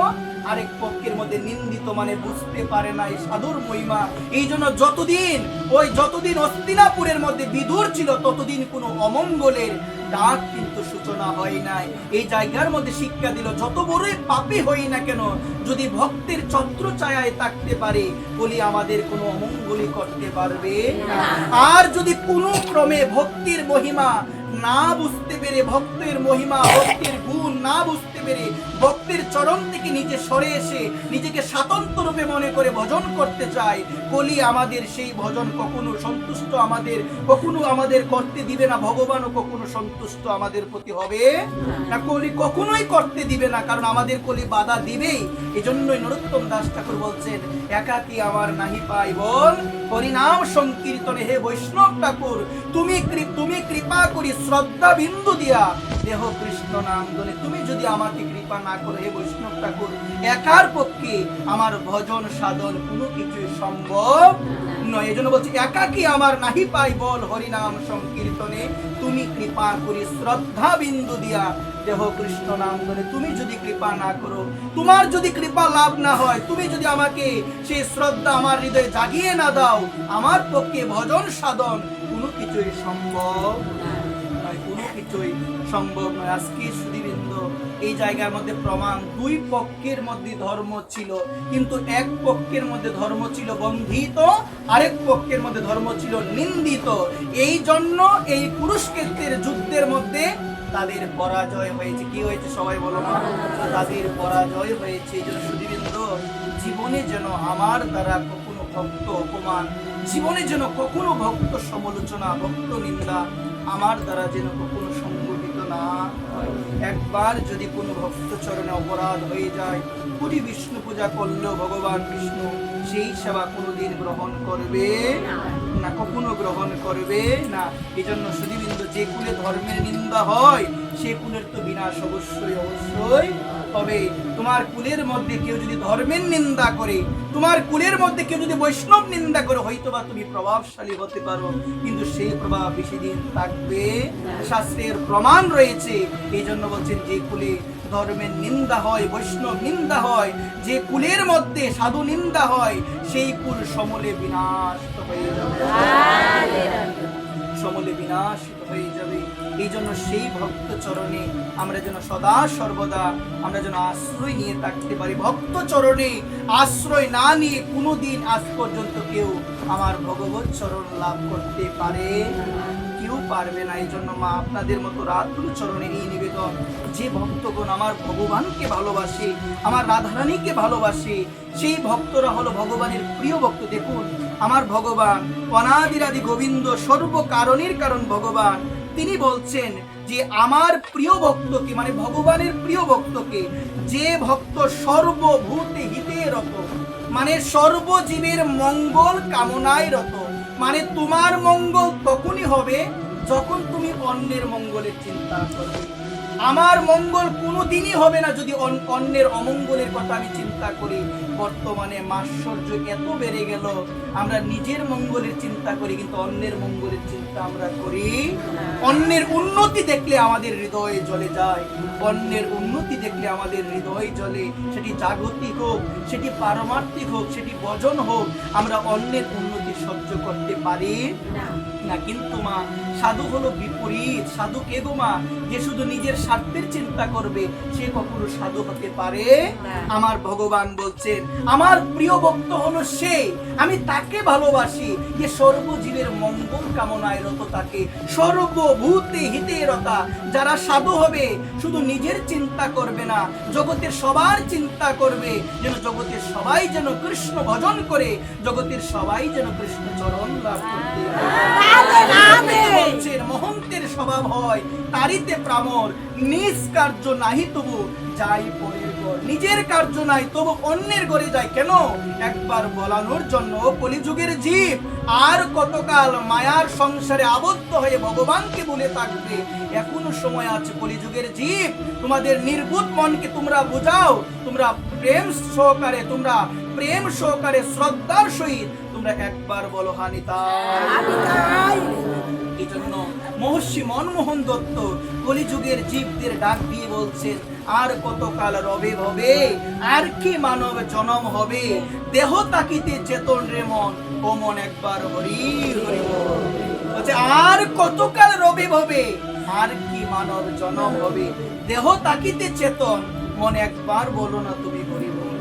আরেক পক্ষের মধ্যে নিন্দিত, মানে বুঝতে পারে না এই সাধুর মহিমা। এই জন্য যতদিন হস্তিনাপুরের মধ্যে বিদুর ছিল, ততদিন কোনো অমঙ্গলের ডাক কিন্তু সূচনা হয় নাই। এই জায়গার মধ্যে শিক্ষা দিল, যত বড়ই পাপী হই না কেন, যদি ভক্তের ছত্র ছায়ায় থাকতে পারে, বলি আমাদের কোনো অমঙ্গলই করতে পারবে না। আর যদি কোনো ক্রমে ভক্তির মহিমা না বুঝতে পেরে, ভক্তের মহিমা ভক্তির গুণ না বুঝতে পেরে, ভক্তের চরণ থেকে নিজে সরে এসে নিজেকে স্বাতন্ত্র রূপে মনে করে ভজন করতে চায়, বলি আমাদের সেই ভজন কখনো আমাদের করতে দিবে না। ভগবানও কখনো সন্তুষ্ট আমাদের প্রতি হবে না, কলি কখনোই করতে দিবে না, কারণ আমাদের কলি বাধা দিবেই। এই জন্যই নরোত্তম দাস ঠাকুর বলছেন, একাকী আমার নাহি পাই বল হরিনাম সংকীর্তনে, হে বৈষ্ণব ঠাকুর তুমি কৃপা করি শ্রদ্ধা বিন্দু দিয়া দেহ কৃষ্ণ নাম দলে। তুমি যদি আমাকে কৃপা না করো হে বৈষ্ণব ঠাকুর, একার পক্ষে আমার ভজন সাধন কোনো কিছুই সম্ভব নয়। এই জন্য বলছি, একাকী আমার নাহি পাই বল হরিনাম সংকীর্তনে, তুমি কৃপা করি শ্রদ্ধা বিন্দু দিয়া দেহ কৃষ্ণ নাম দলে। তুমি যদি কৃপা না করো, তোমার যদি কৃপা লাভ না হয়, তুমি যদি আমাকে সেই শ্রদ্ধা আমার হৃদয়ে জাগিয়ে না দাও, আমার পক্ষে ভজন সাধন কোনো কিছুই সম্ভব নয়, কোনো কিছুই সম্ভব নয়। আজকে সুধীবৃন্দ, এই জায়গার মধ্যে প্রমাণ, দুই পক্ষের মধ্যে ধর্ম ছিল, কিন্তু এক পক্ষের মধ্যে ধর্ম ছিল বন্ধিত, আরেক পক্ষের মধ্যে ধর্ম ছিল নিন্দিত। এই জন্য এই কুরুক্ষেত্রের যুদ্ধের মধ্যে তাদের পরাজয় হয়েছে। কি হয়েছে সবাই বলো না? তাদের পরাজয় হয়েছে। এই জন্য সুধীবৃন্দ, জীবনে যেন আমার দ্বারা কখনো ভক্ত অপমান, জীবনে যেন কখনো ভক্ত সমালোচনা, ভক্ত নিন্দা আমার দ্বারা যেন কখনো সংগঠিত না হয়। একবার যদি কোনো ভক্ত চরণে অপরাধ হয়ে যায়, কোটি বিষ্ণু পূজা করলেও ভগবান বিষ্ণু সেই সেবা কোনোদিন গ্রহণ করবে না, কখনো গ্রহণ করবে না। এই জন্য সুধীবৃন্দ, যে কুলে ধর্মের নিন্দা হয়, সে কুলের তো বিনাশ অবশ্যই হবে। তোমার কুলের মধ্যে কেউ যদি ধর্মের নিন্দা করে, তোমার কুলের মধ্যে কেউ যদি বৈষ্ণব নিন্দা করে, হয়তোবা তুমি প্রভাবশালী হতে পারো, কিন্তু সেই প্রভাব বেশি দিন থাকবে, শাস্ত্রের প্রমাণ রয়েছে। এই জন্য বলছেন, যে কুলে ধর্মের নিন্দা হয়, বৈষ্ণব নিন্দা হয়, যে কুলের মধ্যে সাধু নিন্দা হয়, সেই কুল সমলে বিনাশ হয়ে যাবে, সমলে বিনাশিত হয়ে যাবে। এই জন্য সেই ভক্ত চরণে আমরা যেন সদা সর্বদা আমরা যেন আশ্রয় নিয়ে থাকতে পারি। ভক্ত চরণে আশ্রয় না নিয়ে কোনোদিন আজ পর্যন্ত কেউ আমার ভগবত চরণ লাভ করতে পারে, কেউ পারবে না। এই জন্য মা, আপনাদের মতো রাতুল চরণে এই নিবেদন, যে ভক্তগণ আমার ভগবানকে ভালোবাসে, আমার রাধারানীকে ভালোবাসে, সেই ভক্তরা হলো ভগবানের প্রিয় ভক্ত। দেখুন, আমার ভগবান অনাদিরাদি গোবিন্দ, সর্বকারণের কারণ ভগবান, তিনি বলছেন যে আমার প্রিয় ভক্তকে, মানে ভগবানের প্রিয় ভক্তকে, যে ভক্ত সর্বভূতে হিতে রত, মানে সর্বজীবের মঙ্গল কামনায় রত, মানে তোমার মঙ্গল তখনই হবে যখন তুমি অন্যের মঙ্গলের চিন্তা করবে। আমার মঙ্গল কোনোদিনই হবে না যদি অন্যের অমঙ্গলের কথা আমি চিন্তা করি। বর্তমানে মাৎসর্য এত বেড়ে গেল, আমরা নিজের মঙ্গলের চিন্তা করি, কিন্তু অন্যের মঙ্গলের চিন্তা আমরা করি। অন্যের উন্নতি দেখলে আমাদের হৃদয় জ্বলে যায়, অন্যের উন্নতি দেখলে আমাদের হৃদয় জ্বলে, সেটি জাগতিক হোক, সেটি পারমার্থিক হোক, সেটি ভজন হোক, আমরা অন্যের উন্নতি সহ্য করতে পারি না। কিন্তু মা, সাধু হলো বিপরীত। সাধু কে গো মা? যে শুধু নিজের স্বার্থের চিন্তা করবে, সে কখনো সাধু হতে পারে না। আমার ভগবান বলছেন, আমার প্রিয় ভক্ত হলো সে, আমি তাকে ভালোবাসি যে সর্বজীবের মঙ্গল কামনায় রত, তাকে সর্বভূতে হিতে রতা। যারা সাধু হবে, শুধু নিজের চিন্তা করবে না, জগতের সবার চিন্তা করবে, যেন জগতের সবাই যেন কৃষ্ণ ভজন করে, জগতের সবাই যেন কৃষ্ণ চরণ লাভ করতে। বলছেন, মহন্তের স্বভাব লাভ হয় তারিতে প্রামর, নিজ কার্য নাহি তবু যাই পরের ঘর। নিজের কার্য নাই তবু অন্যের ঘরে যায় কেন? একবার বলানোর জন্য কলিযুগের জীব আর কতকাল মায়ার সংসারে আবদ্ধ হয়ে ভগবানকে বলে থাকবে। এখনো সময় আছে কলিযুগের জীব, তোমাদের নির্বুধ মনকে তোমরা বোঝাও, তোমরা প্রেম সহকারে শ্রদ্ধার সহিত তোমরা একবার বলো হানিতাই। এই জন্য মহর্ষি মনমোহন দত্ত কলিযুগের জীবদের ডাক দিয়ে বলছেন, আর কতকাল রবে ভবে, আর কি মানব জনম হবে, দেহ তাকিতে চেতন রে মন, ও মন একবার হরি হরি বল। বলছে আর কতকাল রবে ভবে, আর কি মানব জনম হবে, দেহ তাকিতে চেতন, মন একবার বলো না তুমি হরি বল,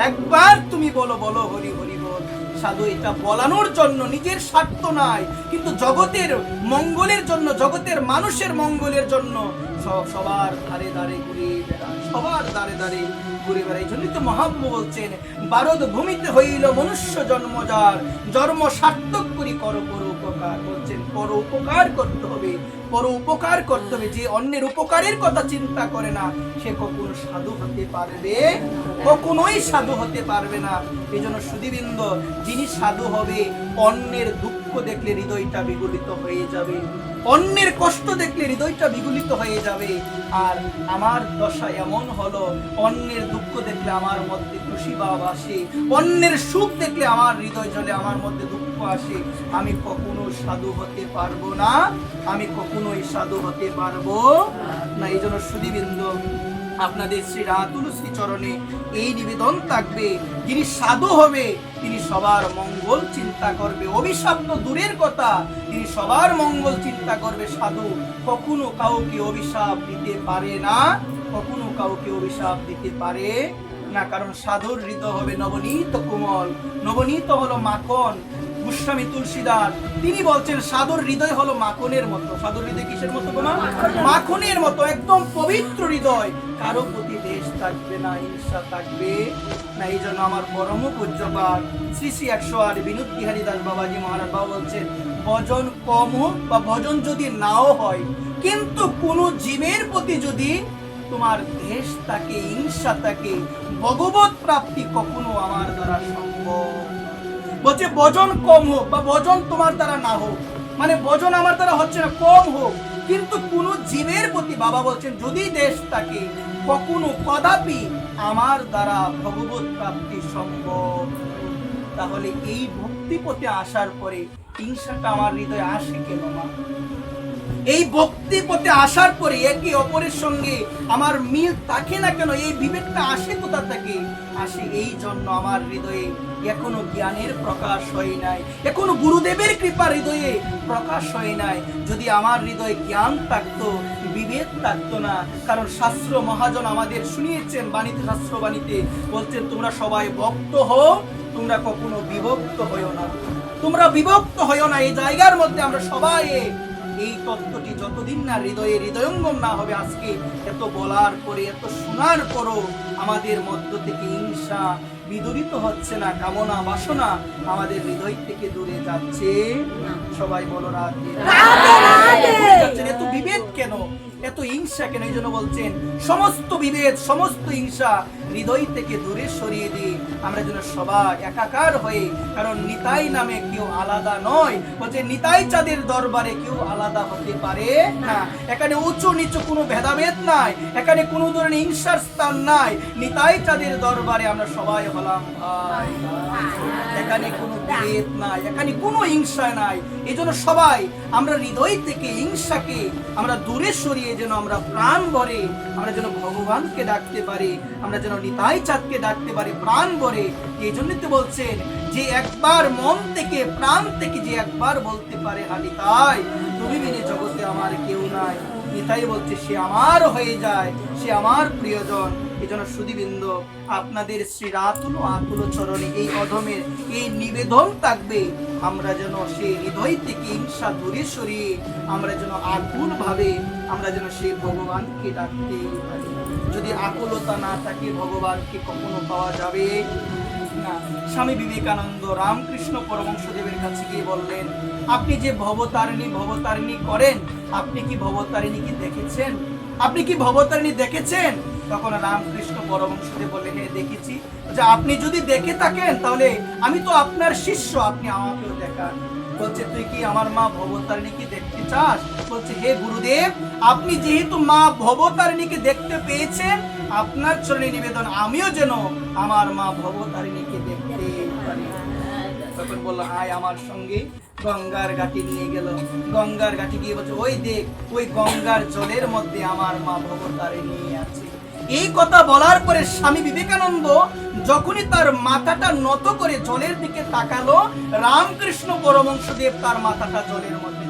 একবার তুমি বলো বলো হরি হরি বল। সাধু এটা বলানোর জন্য, নিজের স্বার্থ নাই, কিন্তু জগতের মঙ্গলের জন্য, জগতের মানুষের মঙ্গলের জন্য সবার ধারে ধারে ঘুরে বেড়ায়, সবার ধারে ধারে ঘুরে বেড়ায়। এই জন্যই তো মহাপ্রভু বলছেন, ভারত ভূমিতে হইল মনুষ্য জন্ম যার, জন্ম সার্থক করি কর পর উপকার। বলছেন পর উপকার করতে হবে, পর উপকার করতে হবে। যে অন্যের উপকারের কথা চিন্তা করে না, সে কখনো সাধু হতে পারবে, কখনোই সাধু হতে পারবে না। এই জন্য সুধীবৃন্দ, যিনি সাধু হবে, অন্যের দুঃখ দেখলে হৃদয়টা বিগলিত হয়ে যাবে, অন্যের কষ্ট দেখলে হৃদয়টা বিগলিত হয়ে যাবে। আর আমার দশা এমন হলো, অন্যের দুঃখ দেখলে আমার মধ্যে খুশি ভাব আসে, অন্যের সুখ দেখলে আমার হৃদয় জ্বলে, আমার মধ্যে দুঃখ আসে। আমি কখনো সাধু হতে পারবো না, আমি কখনোই সাধু হতে পারবো না। এই জন্য সুধীবৃন্দ, আপনাদের শ্রী রাতুল শ্রী চরণে এই নিবেদন থাকবে, যিনি সাধু হবে তিনি সবার মঙ্গল চিন্তা করবে, অভিশাপ তো দূরের কথা, তিনি সবার মঙ্গল চিন্তা করবে। সাধু কখনো কাউকে অভিশাপ দিতে পারে না, কখনো কাউকে অভিশাপ দিতে পারে না, কারণ সাধুর হৃদয় হবে নবনীত কোমল, নবনীত হলো মাখন। গোস্বামী তুলসীদাস তিনি বলছেন, সাধুর হৃদয় হলো মাখনের মতো। সাধুর হৃদয় কিসের মতো? মাখনের মতো, একদম পবিত্র হৃদয়, কারো প্রতি দেশ থাকবে না, হিংসা থাকবে না। এই জন্য আমার পরম পূজ্যপাদ শ্রী শ্রী 108 বিনোদ বিহারী দাস বাবাজি মহারাজ বাবা বলছেন, ভজন কম হোক বা ভজন যদি নাও হয়, কিন্তু কোন জীবের প্রতি যদি তোমার দেশ থাকে, হিংসা থাকে, ভগবত প্রাপ্তি কখনো আমার দ্বারা সম্ভব। বলছে ভজন কম হোক বা ভজন তোমার দ্বারা না হোক, মানে ভজন আমার দ্বারা হচ্ছে না, কম হোক, কিন্তু কোন জীবের প্রতি বাবা বলছেন যদি দেশ থাকে, কখনো কদাপি আমার দ্বারা ভগবত প্রাপ্তি সম্ভব। তাহলে এই ভক্তি পথে আসার পরে হিংসাটা আমার হৃদয়ে আসে কেন মা? এই ভক্তি পথে আসার পরে একে অপরের সঙ্গে আমার মিল থাকে না কেন? এই বিবেকটা আসে কোথা থেকে? আসে এই জন্য আমার হৃদয়ে এখনো জ্ঞানের প্রকাশ হয় নাই, এখনো গুরুদেবের কৃপা হৃদয়ে প্রকাশ হয় নাই। যদি আমার হৃদয়ে জ্ঞান থাকতো, বিবেক থাকতো না, কারণ শাস্ত্র মহাজন আমাদের শুনিয়েছেন বাণীতে, শাস্ত্র বাণীতে বলছেন, তোমরা সবাই ভক্ত হও, তোমরা কখনো বিভক্ত হইও না, তোমরা বিভক্ত হইও না। এই জায়গার মধ্যে আমরা সবাই এই তত্ত্বটি যতদিন না হৃদয়ে হৃদয়ঙ্গম না হবে, আজকে এত বলার পরে, এত শোনার পরও আমাদের মধ্য থেকে হিংসা বিদরিত হচ্ছে না, কামনা বাসনা আমাদের হৃদয় থেকে দূরে যাচ্ছে। সবাই বলো রাধে রাধে। এত বিভেদ কেন, এত হিংসা কেন? এই জন্য বলছেন সমস্ত বিভেদ, সমস্ত হিংসা হৃদয় থেকে দূরে সরিয়ে দিয়ে আমরা যেন সবাই একাকার হয়ে, কারণ নিতাই নামে কেউ আলাদা নয়। বলছে নিতাই চাঁদের দরবারে কেউ আলাদা হতে পারে না। এখানে উঁচু নিচু কোনো ভেদাভেদ নাই, এখানে কোনো ধরনের হিংসার স্থান নাই। নিতাই চাঁদের দরবারে আমরা সবাই হলাম ভাই, এখানে কোনো বিভেদ নাই, এখানে কোনো হিংসা নাই। এই জন্য সবাই আমরা হৃদয় থেকে হিংসাকে আমরা দূরে সরিয়ে যেন আমরা প্রাণ ভরে আমরা যেন ভগবানকে ডাকতে পারি, আমরা যেন নিতাই চাঁদকে ডাকতে পারি প্রাণ ভরে। এই জন্যই তো বলছেন যে একবার মন থেকে প্রাণ থেকে যে একবার বলতে পারে নিতাই তুমি বিনে জগতে আমার কেউ নাই, নিতাই বলছে সে আমার হয়ে যায়, সে আমার প্রিয়জন। এই জন্য সুধীবৃন্দ, আপনাদের শ্রী রাতুল আতুল চরণে এই অধমের এই নিবেদন থাকবে, আমরা যেন সেই হৃদয় থেকে হিংসা দূরে সরিয়ে আমরা যেন আকুল ভাবে আমরা যেন সেই ভগবানকে ডাকতে পারি। যদি আকুলতা না থাকে ভগবানকে কখনো পাওয়া যাবে না। স্বামী বিবেকানন্দ রামকৃষ্ণ পরমহংসদেবের কাছে গিয়ে বললেন, আপনি যে ভবতারিণী ভবতারিণী করেন, আপনি কি ভবতারিণী কি দেখেছেন? আপনি কি ভবতারিণী দেখেছেন? তখন রামকৃষ্ণ পরমহংসদেব বলে, হ্যাঁ দেখেছি। যে আপনি যদি দেখে থাকেন তাহলে আমি তো আপনার শিষ্য, আপনি আমাকেও দেখান। বলছে, তুই কি আমার মা ভবতারিণীকে দেখতে চাস? বলছে, হে গুরুদেব, আপনি যেহেতু মা ভবতারিণীকে দেখতে পেয়েছেন, আপনার চরণে নিবেদন আমিও যেন আমার মা ভবতারিণীকে দেখতে পারি। তখন বললো, আয় আমার সঙ্গে। গঙ্গার ঘাটে নিয়ে গেল। গঙ্গার ঘাটে গিয়ে বলছে, ওই দেখ, ওই গঙ্গার জলের মধ্যে আমার মা ভবতারিণী আছে। এই কথা বলার পরে স্বামী বিবেকানন্দ যখনই তার মাথাটা নত করে জলের দিকে তাকালো, রামকৃষ্ণ পরমহংসদেব তার মাথাটা জলের মধ্যে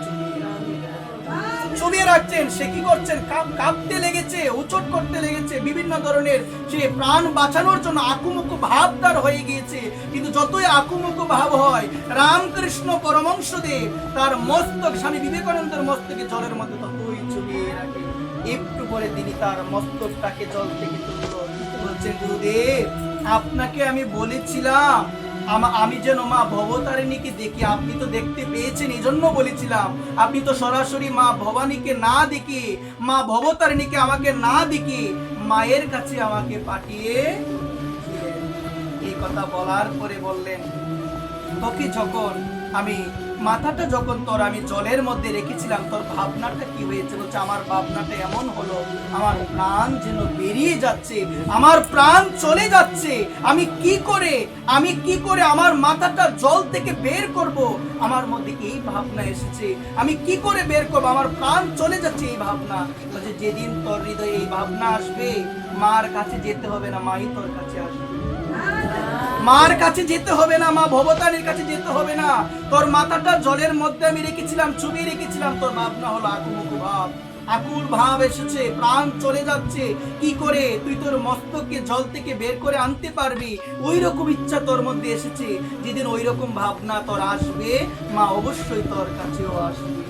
চুবিয়ে রাখছেন। সে কি করছেন? কাঁপতে লেগেছে, উচট করতে লেগেছে, বিভিন্ন ধরনের সে প্রাণ বাঁচানোর জন্য আকুমুকু ভাব তার হয়ে গিয়েছে। কিন্তু যতই আকুমুকু ভাব হয়, রামকৃষ্ণ পরমহংসদেব তার মস্তক, স্বামী বিবেকানন্দের মস্তকে জলের মধ্যে ততই চুবিয়ে রাখে। একটু পরে তিনি তার মস্তকটাকে জল থেকে তুলল। বলছেন, গুরুদেব, আপনাকে আমি বলেছিলাম আমি যেন মা ভবতারিণীকে দেখি, আপনি তো দেখতে পেয়েছেন, এই জন্য বলেছিলাম। আপনি তো সরাসরি মা ভবানীকে না দেখে, মা ভবতারিণীকে আমাকে না দেখে মায়ের কাছে আমাকে পাঠিয়ে এই কথা বলার পরে বললেন, তোকে যখন আমি মাথাটা যখন তোর আমি জলের মধ্যে রেখেছিলাম, তোর ভাবনাটা কি হয়েছে? বলছে, আমার ভাবনাটা এমন হলো, আমার প্রাণ যেন বেরিয়ে যাচ্ছে, আমার প্রাণ চলে যাচ্ছে। আমি কি করে আমার মাথাটা জল থেকে বের করব? আমার মধ্যে এই ভাবনা এসেছে, আমি কি করে বের করব? আমার প্রাণ চলে যাচ্ছে এই ভাবনা। বলছে, যেদিন তোর হৃদয়ে এই ভাবনা আসবে, মার কাছে যেতে হবে না, মাই তোর কাছে আসবে। মার কাছে যেতে হবে না, মা ভবতারিণীর কাছে যেতে হবে না। তোর মাথাটা জলের মধ্যে আমি রেখেছিলাম, চুবিয়ে রেখেছিলাম। তোর ভাবনা হলো আকুমুকু ভাব, আকুল ভাব এসেছে, প্রাণ চলে যাচ্ছে। কি করে তুই তোর মস্তককে জল থেকে বের করে আনতে পারবি? ওই রকম ইচ্ছা তোর মধ্যে এসেছে। যেদিন ওই রকম ভাবনা তোর আসবে, মা অবশ্যই তোর কাছেও আসবে।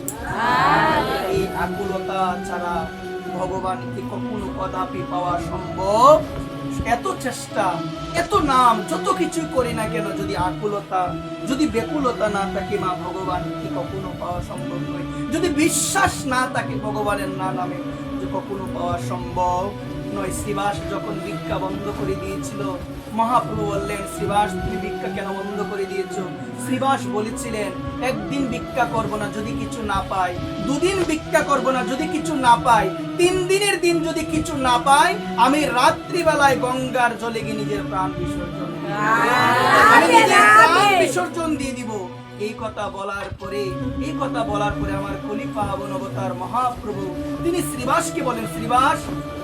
এই আকুলতা ছাড়া ভগবানকে কখনো কদাপি পাওয়া সম্ভব। এত চেষ্টা, এত নাম, যত কিছু করি না কেন, যদি আকুলতা, যদি বেকুলতা না থাকে, মা ভগবানকে কখনো পাওয়া সম্ভব নয়। যদি বিশ্বাস না থাকে ভগবানের নামে, যে কখনো পাওয়া সম্ভব নয়। শ্রীবাস যখন ভিক্ষা বন্ধ করে দিয়েছিল, মহাপ্রভু বললেন, শ্রীবাস, তুমি ভিক্ষা কেন বন্ধ করে দিয়েছো? শ্রীবাস বলেছিলেন, একদিন ভিক্ষা করব না যদি কিছু না পাই, দুদিন ভিক্ষা করব না যদি কিছু না পাই, 3 দিনের দিন যদি কিছু না পাই, আমি রাত্রিবেলায় গঙ্গার জলে গিয়ে নিজের প্রাণ বিসর্জন বিসর্জন দিয়ে দিব। এই কথা বলার পরে আমার খলিফা অবতার মহাপ্রভু তিনি শ্রীবাসকে বলেন, শ্রীবাস,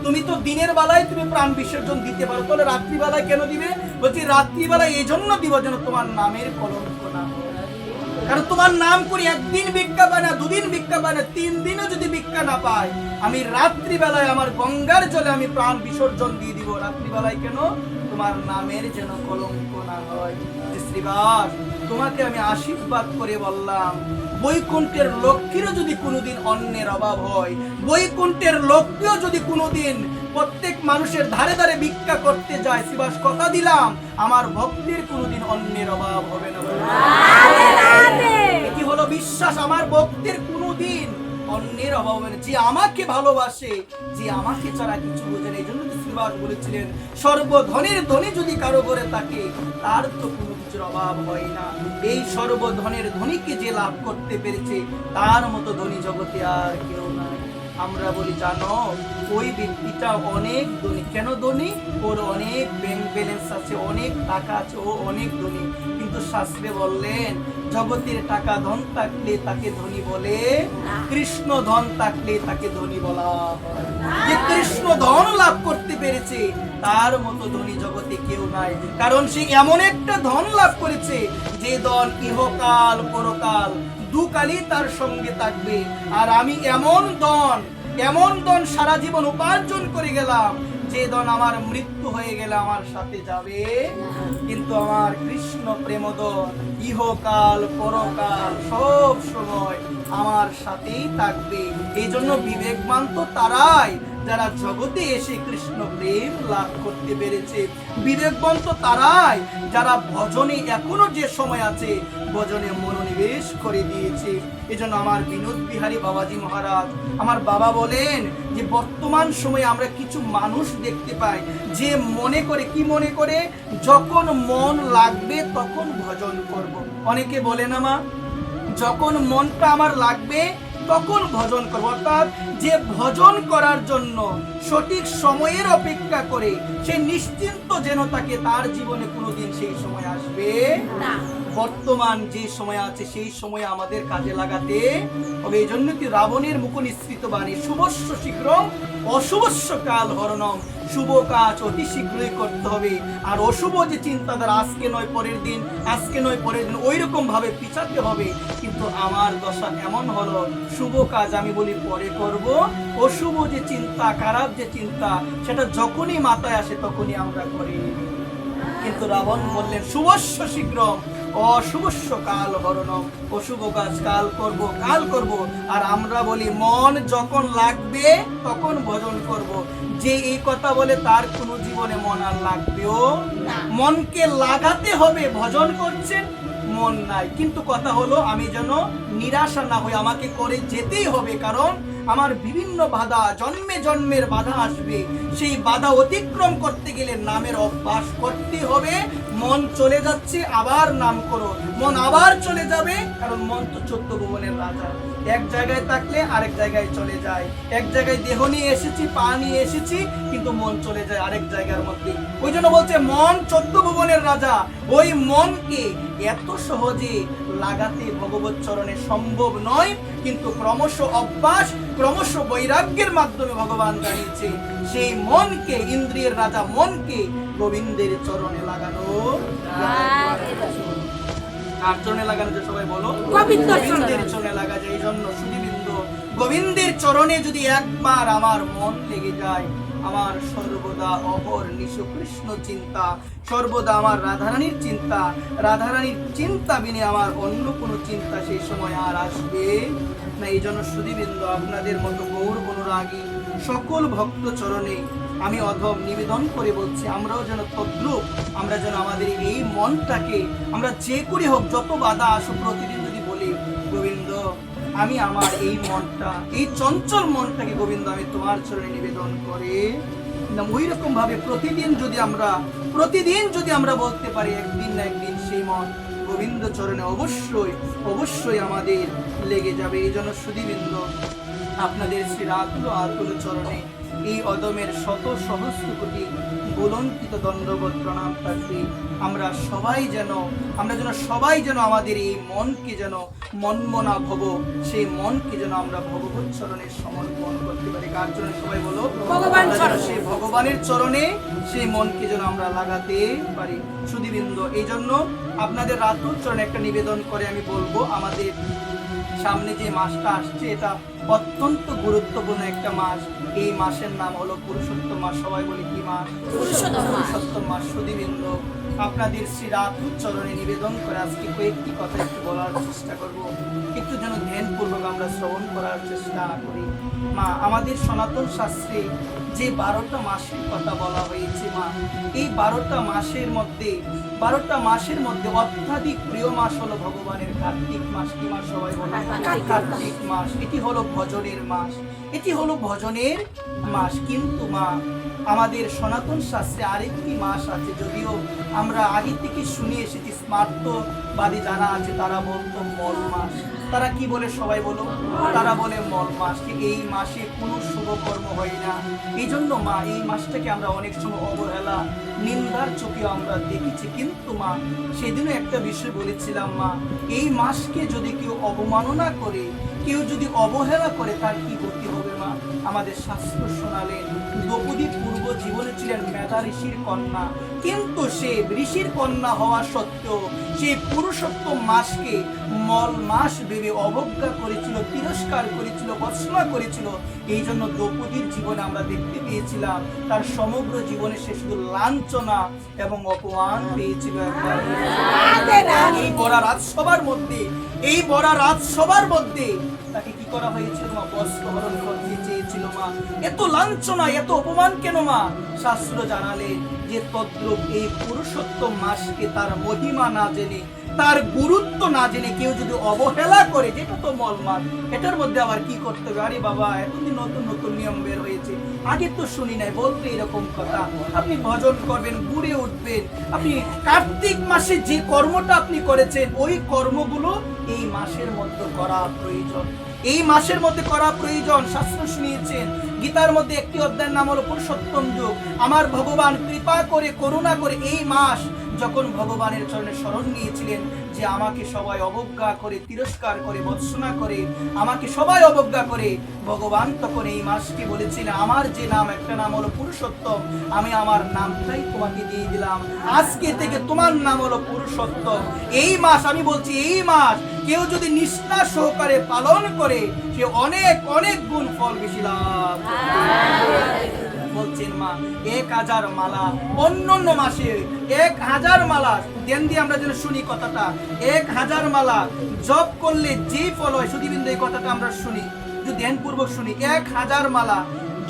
তুমি তো দিনের বেলায় তুমি প্রাণ বিসর্জন দিতে পারো, তাহলে রাত্রিবেলায় কেন দিবে? বলছি, রাত্রিবেলায় এই জন্য দিব যেন তোমার নামের কলঙ্ক না হয়। কারণ তোমার নাম করে একদিন ভিক্ষা পায় না, 2 দিন ভিক্ষা পায় না, 3 দিনও যদি ভিক্ষা না পায়, আমি রাত্রিবেলায় আমার গঙ্গার জলে আমি প্রাণ বিসর্জন দিয়ে দিব। রাত্রিবেলায় কেন? তোমার নামের যেন কলঙ্ক না হয়। শ্রীবাস, তোমাকে আমি আশীর্বাদ করে বললাম, বৈকুণ্ঠের লক্ষ্মীরও যদি কোনোদিন অন্যের অভাব হয়, বৈকুণ্ঠের লক্ষ্মীও যদি কোনোদিন প্রত্যেক মানুষের ধারে ধারে ভিক্ষা করতে যায়, শ্রীবাস কথা দিলাম, আমার ভক্তির কোনোদিন অন্যের অভাব হবে না। কি হলো বিশ্বাস? আমার ভক্তির কোনোদিন অন্যের অভাব হবে না। যে আমাকে ভালোবাসে, যে আমাকে ছাড়া কিছু বোঝে না। এই জন্য শ্রীবাস বলেছিলেন, সর্বধনের ধনী যদি কারো করে থাকে, তার তো কোনো কিছুর অভাব হয় না। এই সর্বধনের ধনীকে যে লাভ করতে পেরেছে, তার মতো ধনী জগতে আর কেউ নাই। আমরা বলি, জানো, ওই ব্যক্তিটা অনেক ধনী। কেন ধনী? ওর অনেক ব্যাংক ব্যালেন্স আছে, অনেক টাকা আছে, ও অনেক ধনী। কিন্তু শাস্ত্রে বললেন, জগতের টাকা ধন থাকলে তাকে ধনী বলে, কৃষ্ণ ধন থাকলে তাকে ধনী বলা হয়। যে কৃষ্ণ ধন লাভ করতে পেরেছে, তার মতো ধনী জগতে কেউ নাই। কারণ সে এমন একটা ধন লাভ করেছে, যে ধন ইহকাল পরকাল দুকালই তার সঙ্গে থাকবে। আর আমি এমন ধন সারা জীবন উপার্জন করে গেলাম, যে ধন আমার মৃত্যু হয়ে গেলে আমার সাথে যাবে, কিন্তু আমার কৃষ্ণ প্রেমধন ইহকাল পরকাল সব সময় আমার সাথেই থাকবে। এই জন্য বিবেকবান তো তারাই যারা জগতে এসে কৃষ্ণ প্রেম লাভ করতে পেরেছে। বিবেকবান তো তারাই যারা ভজনে এখনো যে সময় আছে, ভজনে মনোনিবেশ করে দিয়েছে। এজন্য আমার বিনোদ বিহারী বাবাজি মহারাজ, আমার বাবা বলেন যে বর্তমান সময়ে আমরা কিছু মানুষ দেখতে পাই যে মনে করে, কি মনে করে, যখন মন লাগবে তখন ভজন করব। অনেকে বলে না মা, যখন মনটা আমার লাগবে তখন ভজন করব, অর্থাৎ যে ভজন করার জন্য সঠিক সময়ের অপেক্ষা করে সে নিশ্চিন্ত যেন তাকে, তার জীবনে কোনোদিন সেই সময় আসবে না। বর্তমান যে সময় আছে সেই সময় আমাদের কাজে লাগাতে হবে। এই জন্য কি রাবণের মুখ নিঃসৃত বাণী, শুভস্য শীঘ্রম অশুভস্য কাল হরণম, শুভ কাজ অতি শীঘ্রই করতে হবে, আর অশুভ যে চিন্তাধারা আজকে নয় পরের দিন, আজকে নয় পরের দিন, ওই রকম ভাবে পিছাতে হবে। কিন্তু আমার দশা এমন হলো, শুভ কাজ আমি বলি পরে করব, অশুভ যে চিন্তা, খারাপ যে চিন্তা, সেটা যখনই মাথায় আসে তখনই আমরা করি। কিন্তু রাবণ বললেন শুভস্য শীঘ্রম অশুভস্য কাল হরণম, অশুভ কাজ কাল করব, কাল করব। আর আমরা বলি মন যখন লাগবে তখন ভজন করব। যে এই কথা বলে তার কোনো জীবনে মন আর লাগবেও না। মনকে লাগাতে হবে, ভজন করছেন মন নাই, কিন্তু কথা হলো আমি যেন নিরাশা না হই, আমাকে করে যেতেই হবে, কারণ আমার বিভিন্ন বাধা, জন্মে জন্মের বাধা আসবে। সেই বাধা অতিক্রম করতে গেলে নামের অভ্যাস করতে হবে। মন চলে যাচ্ছে, আবার নাম করো, মন আবার চলে যাবে, কারণ মন তো 14 ভুবনের রাজা। এক জায়গায় থাকলে আরেক জায়গায় চলে যায়, এক জায়গায় দেহ নিয়ে এসেছি, পা নিয়ে এসেছি, কিন্তু মন চলে যায় আরেক জায়গার মধ্যে। ওই জন্য বলছে মন 14 ভুবনের রাজা। ওই মনকে এত সহজে লাগাতে ভগবত চরণে সম্ভব নয়, কিন্তু ক্রমশ অভ্যাস, ক্রমশ বৈরাগ্যের মাধ্যমে ভগবান জানিয়েছে সেই মনকে, ইন্দ্রিয়ের রাজা মনকে গোবিন্দের চরণে লাগানো। কার চরণে লাগানো যায় সবাই বলো? গোবিন্দের চরণে লাগা যায়। এই জন্য শুধুবৃন্দ গোবিন্দের চরণে যদি একবার আমার মন লেগে যায়, আমার সর্বদা অহর নিশু কৃষ্ণ চিন্তা, সর্বদা আমার রাধারানীর চিন্তা, রাধারানীর চিন্তা বিনে আমার অন্য কোনো চিন্তা সেই সময় আর আসবে না। এই জন্য শুধুবৃন্দ আপনাদের মতো গৌর অনুরাগী সকল ভক্ত চরণে আমি অধম নিবেদন করে বলছি, আমরাও যেন তদ্রূপ, আমরা যেন আমাদের এই মনটাকে, আমরা যে করে হোক, যত বাধা আসুক, প্রতিদিন যদি বলি গোবিন্দ আমি আমার এই মনটা, এই চঞ্চল মনটাকে গোবিন্দ আমি তোমার চরণে নিবেদন করে, ওই রকম ভাবে প্রতিদিন যদি আমরা বলতে পারি, একদিন না একদিন সেই মন গোবিন্দ চরণে অবশ্যই অবশ্যই আমাদের লেগে যাবে। এই জন্য শুধুবৃন্দ আপনাদের শ্রী আতুল চরণে এই অদমের শত সহস্র কোটি বুলন্দিত দণ্ডবত প্রণাম থাকবে। আমরা যেন সবাই যেন আমাদের এই মনকে যেন মনমনা ভব, সেই মনকে যেন আমরা ভগবত চরণে সমর্পণ করতে পারি। কার চরণে? সবাই বলো সেই ভগবানের চরণে সেই মনকে যেন আমরা লাগাতে পারি। শুধুবৃন্দ এই জন্য আপনাদের রাতুল চরণে একটা নিবেদন করে আমি বলবো, আমাদের সামনে যে মাসটা আসছে এটা অত্যন্ত গুরুত্বপূর্ণ একটা মাস। এই মাসের নাম হলো পুরুষোত্তম মাস। সবাই বলি কি মাস? পুরুষোত্তম মাস। শুধুবৃন্দ আপনাদের শ্রী রাতুল চরণে নিবেদন করে আজকে কয়েকটি কথা একটু বলার চেষ্টা করব, একটু যেন ধ্যানপূর্বক আমরা শ্রবণ করার চেষ্টা করি। মা, আমাদের সনাতন শাস্ত্রে যে 12টা মাসের কথা বলা হয়েছে মা, এই 12টা মাসের মধ্যে অত্যাধিক প্রিয় মাস হলো ভগবানের কার্তিক মাস। কি মাস সবাই বলে? কার্তিক মাস। এটি হলো ভজনের মাস, এটি হলো ভজনের মাস। কিন্তু মা, আমাদের সনাতন শাস্ত্রে আরেকটি মাস আছে, যদিও আমরা আগে থেকে শুনে এসেছি, স্মার্তবাদী যারা আছে তারা বলতো মল মাস। তারা কি বলে সবাই বলো? তারা বলে মল মাস। এই মাসে কোনো শুভ কর্ম হয় না। এই জন্য মা, এই মাসটাকে আমরা অনেক সময় অবহেলা, নিন্দার চোখে আমরা দেখেছি। কিন্তু মা, সেদিনও একটা বিষয় বলেছিলাম মা, এই মাসকে যদি কেউ অবমাননা করে, কেউ যদি অবহেলা করে, তার কি গতি হবে মা? আমাদের শাস্ত্র শোনালেন দ্রৌপদী পূর্ব জীবনে ছিলেন মেধা ঋষির কন্যা, কিন্তু সে ঋষির কন্যা হওয়া সত্ত্বেও সেই পুরুষোত্তম মাসকে মল মাস ভেবে অবজ্ঞা করেছিল, তিরস্কার করেছিল, ভৎসনা করেছিল। এই জন্য দ্রৌপদীর জীবনে আমরা দেখতে পেয়েছিলাম তার সমগ্র জীবনে সে শুধু লাঞ্ছনা এবং অপমান পেয়েছিল। এই বড়া রাজসভার মধ্যে তাকে কি করা হয়েছিল মা? বস্ত্রহরণ করতে চেয়েছিল মা। এত লাঞ্ছনা, এত অপমান কেন মা? শাস্ত্র জানালে যে তদ্রূপ এই পুরুষোত্তম মাসকে তার মহিমা না জেনে তার গুরুত্ব না জেনে কেউ যদি অবহেলা করে, যেটা তো মল মাছ, এটার মধ্যে আবার কি করতে হবে, আরে বাবা এতদিন নতুন নতুন নিয়ম বের হয়েছে, আগে তো শুনি নাই, বলতে এরকম কথা। আপনি ভজন করবেন, ঘুরে উঠবেন, আপনি কার্তিক মাসে যে কর্মটা আপনি করেছেন ওই কর্মগুলো এই মাসের মধ্যে করা প্রয়োজন, এই মাসের মধ্যে করা প্রয়োজন। শাস্ত্র শুনিয়েছেন, গীতার মধ্যে একটি অধ্যায়ের নাম হলো পুরুষোত্তম যুগ। আমার ভগবান কৃপা করে করুণা করে এই মাস যখন ভগবানের চরণে শরণ নিয়েছিলেন যে আমাকে সবাই অবজ্ঞা করে, তিরস্কার করে, ভৎসনা করে, আমাকে সবাই অবজ্ঞা করে, ভগবান তখন এই মাসকে বলেছিলেন আমার যে নাম, একটা নাম হলো পুরুষোত্তম, আমি আমার নামটাই তোমাকে দিয়ে দিলাম, আজকে থেকে তোমার নাম হলো পুরুষোত্তম। এই মাস, আমি বলছি এই মাস কেউ যদি নিষ্ঠা সহকারে পালন করে সে অনেক অনেক গুণ ফল বেশি লাভ বলছেন মা। 1000 মালা, অন্যান্য মাসে 1000 মালা দেন দিয়ে আমরা যেন শুনি কথাটা, 1000 মালা জপ করলে যে ফল হয়, সুধীবৃন্দ এই কথাটা আমরা শুনি, যদি ধ্যানপূর্বক শুনি, 1000 মালা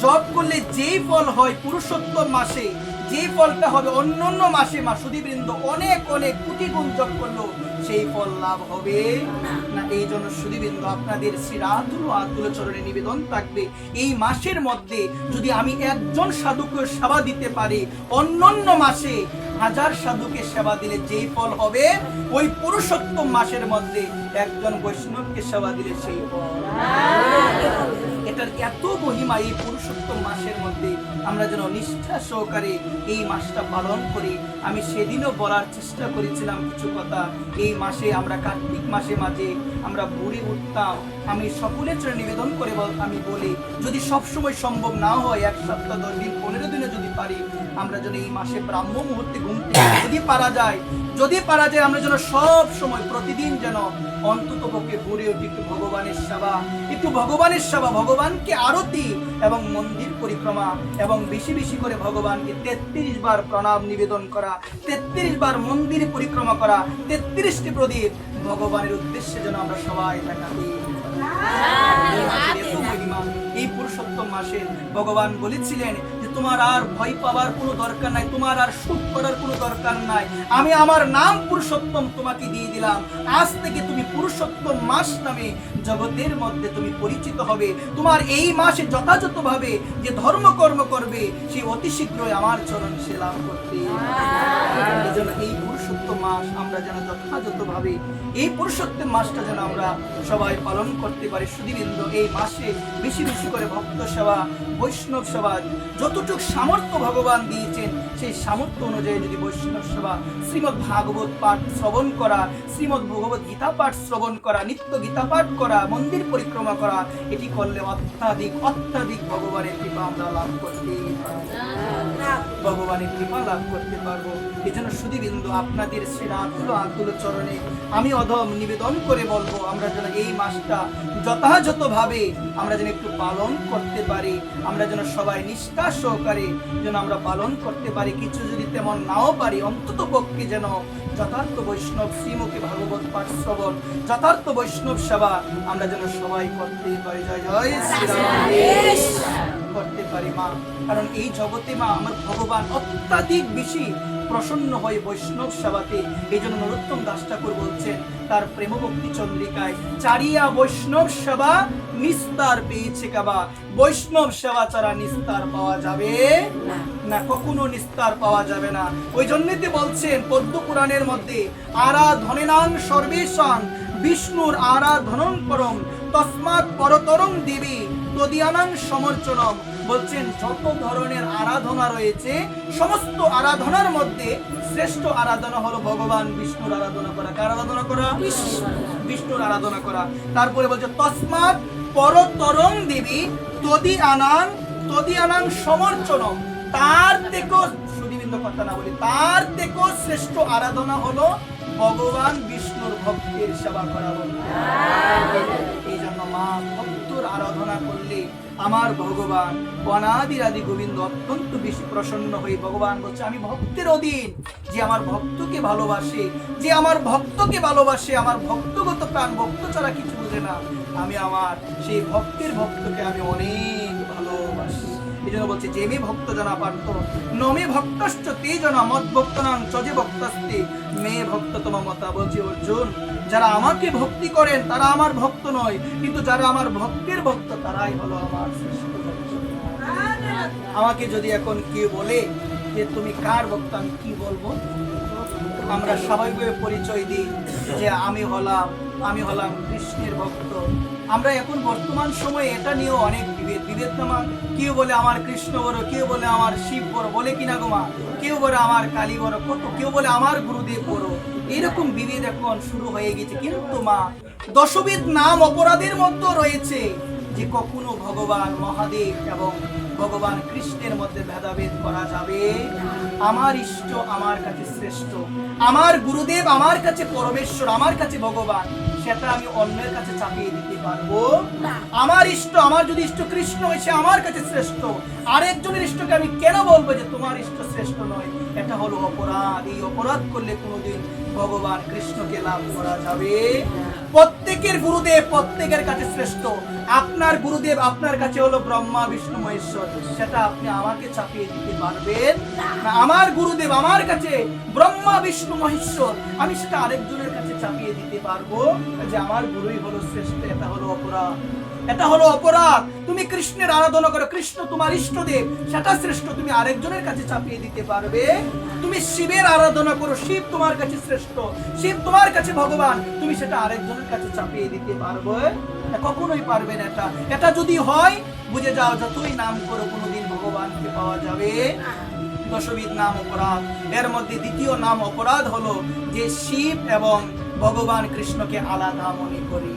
জপ করলে যেই ফল হয় পুরুষোত্তম মাসে, যে ফলটা হবে অন্যান্য মাসে মা সুধীবৃন্দ অনেক অনেক কোটি গুণ জপ করলো সেই ফল লাভ হবে না। এই জন্য সুধীবৃন্দ আপনাদের শ্রী আতুল চরণে নিবেদন থাকবে, এই মাসের মধ্যে যদি আমি একজন সাধুকে সেবা দিতে পারি, অন্যান্য মাসে 1000 সাধুকে সেবা দিলে যেই ফল হবে, ওই পুরুষোত্তম মাসের মধ্যে একজন বৈষ্ণবকে সেবা দিলে সেই ফল। এটার এত মহিমা এই পুরুষোত্তম মাসের মধ্যে, আমরা যেন নিষ্ঠা সহকারে এই মাসটা পালন করি। আমি সেদিনও বলার চেষ্টা করেছিলাম কিছু কথা, এই মাসে আমরা কার্তিক মাসে মাঝে আমরা বুড়ি উঠতাম, আমি সকলের জন্য নিবেদন করে আমি বলি, যদি সবসময় সম্ভব না হয় 1 সপ্তাহ 10 দিন 15 দিনে যদি পারি, আমরা যেন এই মাসে ব্রাহ্ম মুহূর্তে ঘুম থেকে যদি পারা যায় আমরা যেন সব সময় প্রতিদিন যেন অন্তত পক্ষে ঘুরে উঠি, একটু ভগবানের সেবা, ভগবানকে আরতি এবং মন্দির পরিক্রমা, এবং বেশি বেশি করে ভগবানকে 33 বার প্রণাম নিবেদন করা, 33 বার মন্দির পরিক্রমা করা, 33টি প্রদীপ ভগবানের উদ্দেশ্যে যেন আমরা সবাই দেখাতে। এই পুরুষোত্তম মাসে ভগবান বলেছিলেন যে তোমার আর ভয় পাওয়ার কোনো দরকার নাই, তোমার আর সুখ করার কোনো দরকার নাই, আমি আমার নাম পুরুষোত্তম তোমাকে দিয়ে দিলাম, আজ থেকে তুমি পুরুষোত্তম মাস নামে জগতের মধ্যে তুমি পরিচিত হবে। তোমার এই মাসে যথাযথভাবে যে ধর্মকর্ম করবে সে অতি শীঘ্রই আমার চরণ সে লাভ করতে। এজন্য এই পুরুষোত্তম মাস আমরা যেন যথাযথভাবে এই পুরুষোত্তম মাসটা যেন আমরা সবাই পালন করতে পারি। সুধীবৃন্দ, এই মাসে বেশি বেশি করে ভক্ত সেবা, বৈষ্ণব সেবা, যতটুকু সামর্থ্য ভগবান দিয়েছেন সেই সামর্থ্য অনুযায়ী যদি বৈষ্ণব সেবা, শ্রীমদ্ ভাগবত পাঠ শ্রবণ করা, শ্রীমদ্ ভগবত গীতা পাঠ শ্রবণ করা, নিত্য গীতা পাঠ করা, মন্দির পরিক্রমা করা, এটি করলে অত্যাধিক অত্যাধিক ভগবানের কৃপা আমরা লাভ করতে পারবো, ভগবানের কৃপা লাভ করতে পারবো। এই জন্য সুধীবৃন্দ, আপনাদের শ্রী আতুল চরণে আমি অধম নিবেদন করে বলবো, আমরা যেন এই মাসটা যথাযথভাবে আমরা যেন একটু পালন করতে পারি, আমরা যেন সবাই নিষ্ঠা সহকারে যেন আমরা পালন করতে পারি। কিছু যদি তেমন নাও পারি, অন্তত পক্ষে যেন যথার্থ বৈষ্ণব শ্রীমুখী ভাগবত পাঠ শ্রবণ, যথার্থ বৈষ্ণব সেবা আমরা যেন সবাই করতে পারি। জয় জয় শ্রীরাম করতে পারি মা, কারণ এই জগতে মা আমার ভগবান অত্যাধিক বেশি প্রসন্ন হয়ে বৈষ্ণব সেবাতে। এই জন্য নরোত্তম দাস ঠাকুর বলছেন তার প্রেম ভক্তি চন্দ্রিকায়, চারিয়া বৈষ্ণব সেবা নিস্তার পেয়েছে কাবা, বৈষ্ণব সেবা ছাড়া নিস্তার পাওয়া যাবে না, কখনো নিস্তার পাওয়া যাবে না। ওই জন্যই বলছেন পদ্ম পুরাণের মধ্যে, আরাধনেনাং সর্বেশাং বিষ্ণুর আরাধনং পরম তস্মাৎ পরতরং দেবী তদিয়ানাং সমর্চনম। বলছেন যত ধরনের আরাধনা রয়েছে সমস্ত আরাধনার মধ্যে শ্রেষ্ঠ আরাধনা হলো ভগবান বিষ্ণুর আরাধনা করা। কার আরাধনা করা? বিষ্ণুর আরাধনা করা। তারপরে বলছে তস্মাৎ পরতরং দেবী তদিয়ানাং সমর্চনম। তার থেকেও, সুধীবৃন্দ কথা না বলি, তার থেকেও শ্রেষ্ঠ আরাধনা হলো ভগবান বিষ্ণুর ভক্তের সেবা করা। এই জন্য মা ভক্তর আরাধনা করলে আমার ভগবান অনাদির আদি গোবিন্দ অত্যন্ত বেশি প্রসন্ন হয়ে, ভগবান বলছে আমি ভক্তের অধীন, যে আমার ভক্তকে ভালোবাসে, যে আমার ভক্তকে ভালোবাসে, আমার ভক্তগত প্রাণ, ভক্ত ছাড়া কিছু বুঝে না, আমি আমার সেই ভক্তের ভক্তকে আমি অনেক ভালোবাসি। এই জন্য বলছে যে মে ভক্ত জনা পার্থ নমে ভক্তশ্চ তে জনা মদ ভক্তনাং চজে ভক্তাস্তে মে ভক্ত তোমা মতা। বলছে অর্জুন, যারা আমাকে ভক্তি করেন তারা আমার ভক্ত নয়, কিন্তু যারা আমার ভক্তের ভক্ত তারাই হলো আমার শ্রেষ্ঠ ভক্ত। আমাকে যদি এখন কেউ বলে যে তুমি কার ভক্ত, আমি কি বলবো? আমরা স্বাভাবিকভাবে পরিচয় দিই যে আমি হলাম কৃষ্ণের ভক্ত। আমরা এখন বর্তমান সময়ে এটা নিয়েও অনেক বিভেদ নামা, কেউ বলে আমার কৃষ্ণ বড়, কেউ বলে আমার শিব বড়, বলে কিনা গোমা, কেউ বলে আমার কালী বড়, কত কেউ বলে আমার গুরুদেব বড়। এরকম বিভেদ এখন শুরু হয়ে গেছে। কিন্তু মা, দশবিধ নাম অপরাধের মধ্যে রয়েছে যে কখনো ভগবান মহাদেব এবং ভগবান কৃষ্ণের মধ্যে ভেদাভেদ করা যাবে। আমার ইষ্ট আমার কাছে শ্রেষ্ঠ, আমার গুরুদেব আমার কাছে পরমেশ্বর, আমার কাছে ভগবান, সেটা আমি অন্যের কাছে চাপিয়ে দিতে পারবো না। আমার ইষ্ট, আমার যদি ইষ্ট কৃষ্ণ হয় সে আমার কাছে শ্রেষ্ঠ, আরেকজনের ইষ্টকে আমি কেন বলবো যে তোমার ইষ্ট শ্রেষ্ঠ নয়? এটা হলো অপরাধ। এই অপরাধ করলে কোনোদিন ভগবান কৃষ্ণকে লাভ করা যাবে। প্রত্যেকের গুরুদেব প্রত্যেকের কাছে শ্রেষ্ঠ। আপনার গুরুদেব আপনার কাছে হলো ব্রহ্মা বিষ্ণু মহেশ্বর, সেটা আপনি আমাকে চাপিয়ে দিতে পারবেন না। আমার গুরুদেব আমার কাছে ব্রহ্মা বিষ্ণু মহেশ্বর, আমি সেটা আরেকজনের কাছে চাপিয়ে দিতে পারবো যে আমার গুরুই হলো শ্রেষ্ঠ। এটা হলো অপরাধ, এটা হলো অপরাধ। তুমি কৃষ্ণের আরাধনা করো, কৃষ্ণ তোমার ইষ্টদেব, সেটা শ্রেষ্ঠ, তুমি আরেকজনের কাছে চাপিয়ে দিতে পারবে? তুমি শিবের আরাধনা করো, শিব তোমার কাছে শ্রেষ্ঠ, শিব তোমার কাছে ভগবান, তুমি সেটা আরেকজনের কাছে চাপিয়ে দিতে পারবে? কখনোই পারবে না। এটা যদি হয় বুঝে যাও যতই নাম করো কোনোদিন ভগবানকে পাওয়া যাবে। দশবিধ নাম অপরাধ, এর মধ্যে দ্বিতীয় নাম অপরাধ হলো যে শিব এবং ভগবান কৃষ্ণকে আলাদা মনে করি।